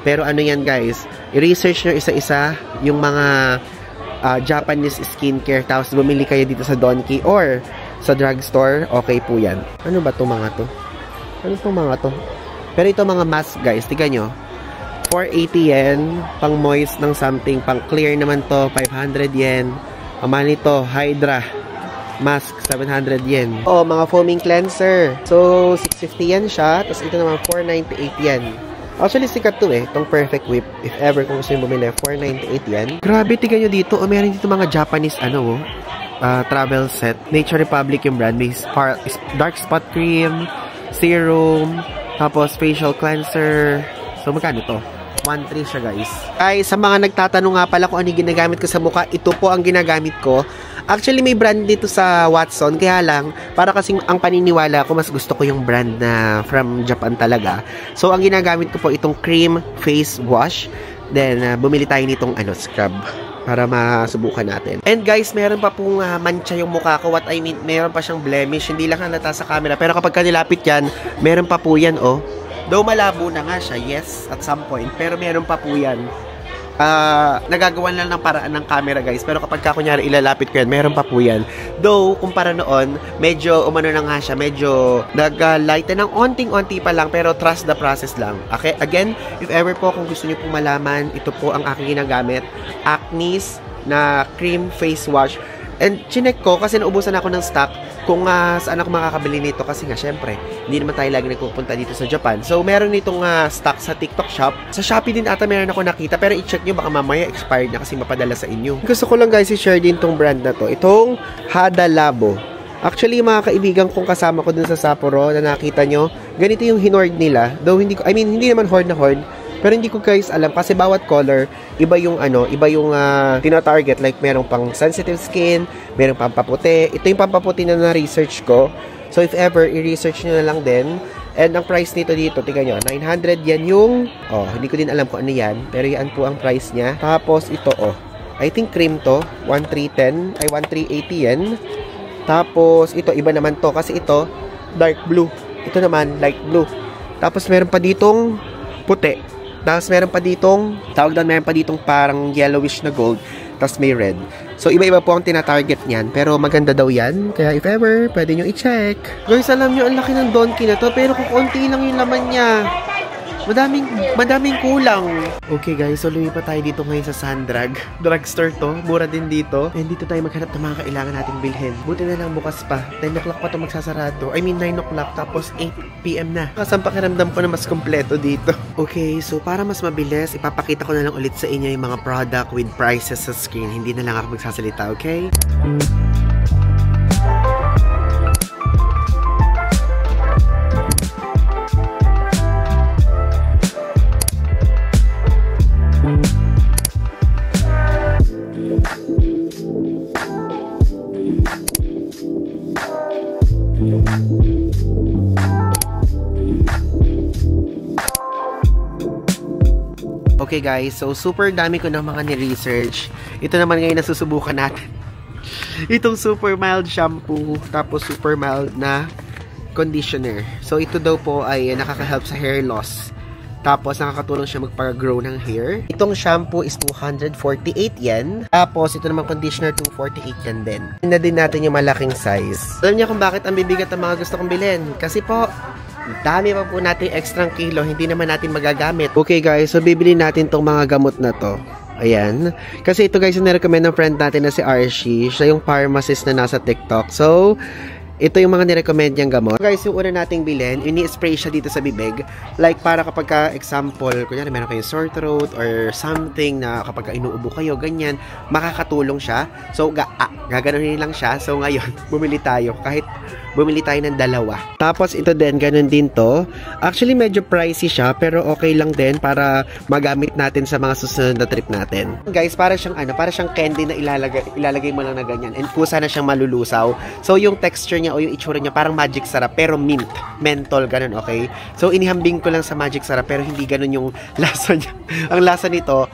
Pero ano yan guys, i-research nyo isa-isa yung mga Japanese skincare, tapos bumili kayo dito sa Donkey or sa drugstore, okay po yan. Ano ba to mga to? Ano itong mga to? Pero ito mga mask guys, tignan nyo. 480 yen, pang moist ng something, pang clear naman to, 500 yen. Aman ito, Hydra mask, 700 yen. Oh, mga foaming cleanser. So, 650 yen siya, tapos ito naman 498 yen. Actually, sikat to itong Perfect Whip. If ever, kung gusto nyo bumili, 498 yan. Grabe, tignan nyo dito. O, meron dito mga Japanese, travel set. Nature Republic yung brand. May dark spot cream, serum, tapos facial cleanser. So, magkano to? 1.3 siya, guys. Ay, sa mga nagtatanong nga pala kung ano yung ginagamit ko sa mukha, ito po ang ginagamit ko. Actually, may brand dito sa Watson. Kaya lang, para kasing ang paniniwala ko, mas gusto ko yung brand na from Japan talaga. So, ang ginagamit ko po itong cream face wash. Then, bumili tayo nitong scrub. para masubukan natin. And guys, meron pa pong mancha yung mukha ko. What I mean, meron pa siyang blemish. Hindi lang halata sa camera. Pero kapag kanilapit yan, meron pa po yan, oh. Though malabo na nga siya, yes, at some point. Pero meron pa po yan. Nagagawan lang ng paraan ng camera, guys. Pero kapag kunyari ilalapit ko yan, meron pa po yan. Though, kumpara noon, medyo umano na nga siya, medyo nag-lighten ng onting-onti pa lang, pero trust the process lang. Okay? Again, if ever po, kung gusto niyo po malaman, ito po ang aking ginagamit. Acne's na cream face wash. And chinek ko kasi naubusan ako ng stock kung saan ako makakabili nito kasi nga syempre hindi naman tayo lagi nagpupunta dito sa Japan. So meron nitong stock sa TikTok shop. Sa Shopee din ata meron ako nakita, pero i-check nyo baka mamaya expired na kasi mapadala sa inyo. Gusto ko lang guys i-share din tong brand na to. Itong Hada Labo. Actually mga kaibigan kong kasama ko dun sa Sapporo na nakita nyo, ganito yung hinord nila. Though hindi naman hoard na hoard. Pero hindi ko guys alam kasi bawat color, iba yung tina-target. Like merong pang sensitive skin, merong pampaputi. Ito yung pampaputi na na-research ko. So if ever, i-research nyo na lang din. And ang price nito dito, tingnan nyo, 900 yan yung, hindi ko din alam kung ano yan. Pero yan po ang price niya. Tapos ito, I think cream to, 1,380 yan. Tapos ito, iba naman to kasi ito, dark blue. Ito naman, light blue. Tapos meron pa ditong puti. Tapos meron pa ditong, meron pa ditong parang yellowish na gold. Tapos may red. So, iba-iba po ang tina-target niyan. Pero maganda daw yan. Kaya if ever, pwede nyo i-check. Guys, alam nyo, ang laki ng donkey na to. Pero kung konti lang yung laman niya. Madaming kulang. Okay guys, so lumipat tayo dito ngayon sa Sandrag. Drugstore to, mura din dito. And dito tayo maghanap ng mga kailangan nating bilhin. Buti na lang bukas pa. 10 o'clock pa to magsasarado. 9 o'clock tapos 8 PM na. Kasang pakiramdam ko na mas kompleto dito. Okay, so para mas mabilis, ipapakita ko na lang ulit sa inyo yung mga product with prices sa screen. Hindi na lang ako magsasalita, okay? Okay guys, so super dami ko ng mga ni-research. Ito naman ngayon nasusubukan natin. Itong super mild shampoo, tapos super mild na conditioner. So ito daw po ay nakaka-help sa hair loss. Tapos nakakatulong siya magpa-grow ng hair. Itong shampoo is 248 yen. Tapos ito naman conditioner 248 yen din. Tingnan din natin yung malaking size. Alam niyo kung bakit ang bibigat ang mga gusto kong bilhin? Kasi po, dami pa po natin extra kilo, hindi naman natin magagamit. Okay guys, so bibili natin tong mga gamot na to. Ayan. Kasi ito guys, yung nirecommend ng friend natin na si Archie. Siya yung pharmacist na nasa TikTok. So, ito yung mga nirecommend niyang gamot. Guys, yung una nating bilhin, ini-spray siya dito sa bibig. Like, para kapag example, kunyari meron kayong sore throat or something na kapag inuubo kayo, ganyan, makakatulong siya. So, gaganunin lang siya. So, ngayon, bumili tayo. Kahit bumili tayo ng 2. Tapos, ito din, ganun din to. Actually, medyo pricey siya, pero okay lang din para magamit natin sa mga susunod na trip natin. Guys, para siyang candy na ilalagay mo lang na ganyan. And kusa na siyang malulusaw. So, yung texture niya o yung itsura niya parang magic sarap pero mentol, ganun, okay? So inihambing ko lang sa magic sarap pero hindi ganun yung lasa niya. Ang lasa nito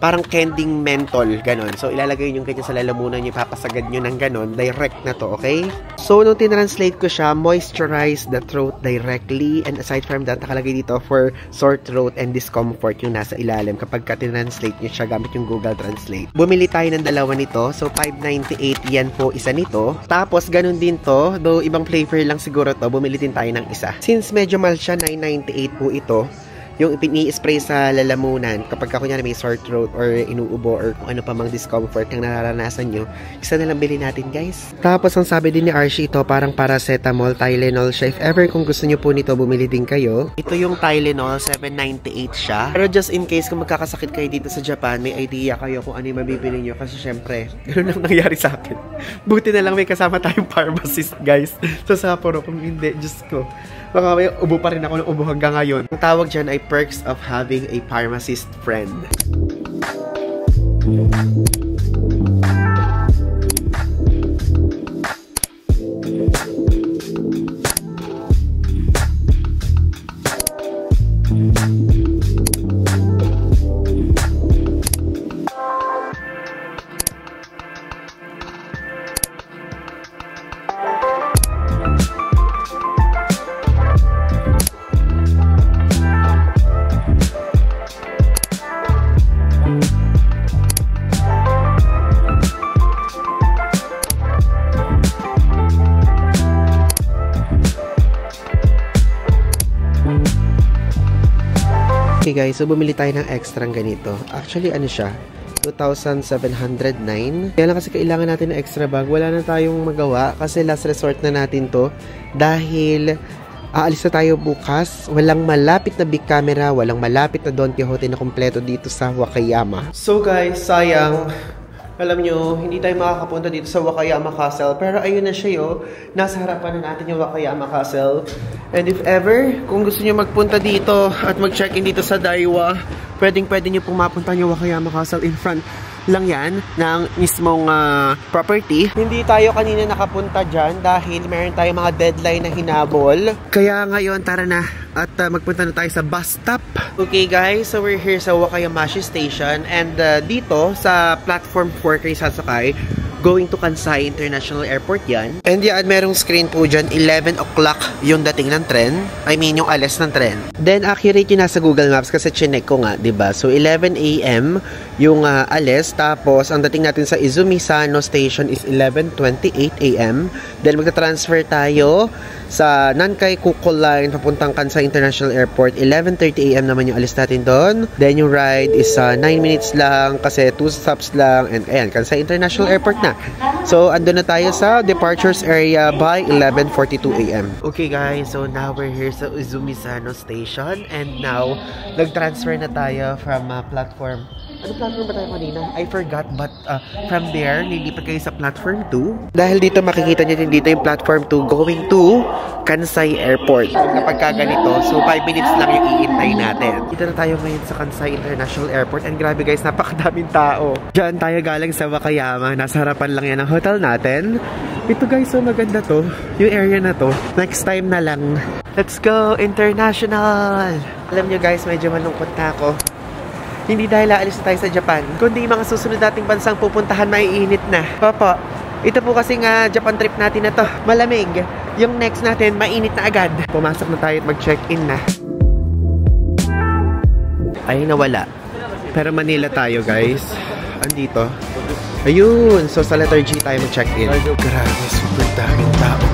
parang candying mentol, ganun. So ilalagay nyo ganyan sa lalamunan nyo, ipapasagad nyo ng ganun, direct na to, okay? So nung tinranslate ko siya, moisturize the throat directly, and aside from that, nakalagay dito for sore throat and discomfort yung nasa ilalim kapag tinranslate nyo siya gamit yung Google Translate. Bumili tayo ng 2 nito, so 598 yan po isa nito. Tapos ganun din to, though ibang flavor lang siguro to, bumili din tayo ng isa. Since medyo mahal siya, 998 po ito. Yung ini-spray sa lalamunan kapag kunyari may sore throat or inuubo or kung ano pa mang discomfort yung nararanasan nyo, isa na lang bilhin natin guys. Tapos ang sabi din ni Archie, ito parang paracetamol, Tylenol siya. If ever kung gusto nyo po nito, bumili din kayo. Ito yung Tylenol, 798 siya. Pero just in case kung magkakasakit kayo dito sa Japan, may idea kayo kung ano yung mabibili nyo kasi syempre, ganoon ang nangyari sa akin. Buti na lang may kasama tayong pharmacist guys sa Sapporo. Kung hindi, Diyos ko, baka may ubo pa rin ako ng ubo hanggang ngayon. Ang tawag dyan ay perks of having a pharmacist friend. Okay guys, so bumili tayo ng extra ganito. Actually, ano siya? 2,709. Kaya lang kasi kailangan natin ng extra bag. Wala na tayong magawa kasi last resort na natin to. Dahil aalis na tayo bukas. Walang malapit na big camera, walang malapit na Don Quixote na kompleto dito sa Wakayama. So guys, sayang. Alam nyo, hindi tayo makakapunta dito sa Wakayama Castle. Pero ayun na siya yo. Nasa harapan na natin yung Wakayama Castle. And if ever, kung gusto nyo magpunta dito at mag-check-in dito sa Daiwa, pwede nyo pong mapunta yung Wakayama Castle. In front lang yan ng mismong property. Hindi tayo kanina nakapunta dyan dahil meron tayong mga deadline na hinabol. Kaya ngayon, tara na at magpunta na tayo sa bus stop. Okay guys, so we're here sa Wakayamashi Station and dito sa platform 4 kayo sasakay. Going to Kansai International Airport yan. And yan, merong screen po dyan, 11 o'clock yung dating ng tren. I mean, yung alis ng tren. Then, accurate yun nasa Google Maps kasi chinek ko nga, diba? So, 11 a.m. yung alis. Tapos, ang dating natin sa Izumi Sano Station is 11:28 a.m. Then, magta-transfer tayo sa Nankai Kuko Line papuntang Kansai International Airport. 11:30 a.m. naman yung alis natin doon. Then, yung ride is 9 minutes lang kasi 2 stops lang. And, ayan, Kansai International Airport na. So, andun na tayo sa departures area by 11:42 a.m. Okay guys, so now we're here sa Izumi Sano Station and now, nag-transfer na tayo from platform. Ano platform ba tayo kanina? I forgot, but from there, lilipat kayo sa platform 2. Dahil dito makikita nyo din dito yung platform 2 going to Kansai Airport. Kapag kaganito, so 5 minutes lang yung iintay natin. Dito na tayo ngayon sa Kansai International Airport and grabe guys, napakadaming tao. Diyan tayo galing sa Wakayama. Nasa harapan lang yan ang hotel natin. Ito guys, so maganda to. Yung area na to. Next time na lang. Let's go international! Alam nyo guys, medyo malungkot na ako. Hindi dahil aalis na tayo sa Japan, kundi yung mga susunod nating bansang pupuntahan maiinit na. Opo, ito po kasi nga Japan trip natin na to. Malamig. Yung next natin, mainit na agad. Pumasok na tayo at mag-check-in na. Ay, nawala. Pero Manila tayo guys. Andito. Ayun, so sa letter G tayo mag-check-in. Grabe, super daming tao.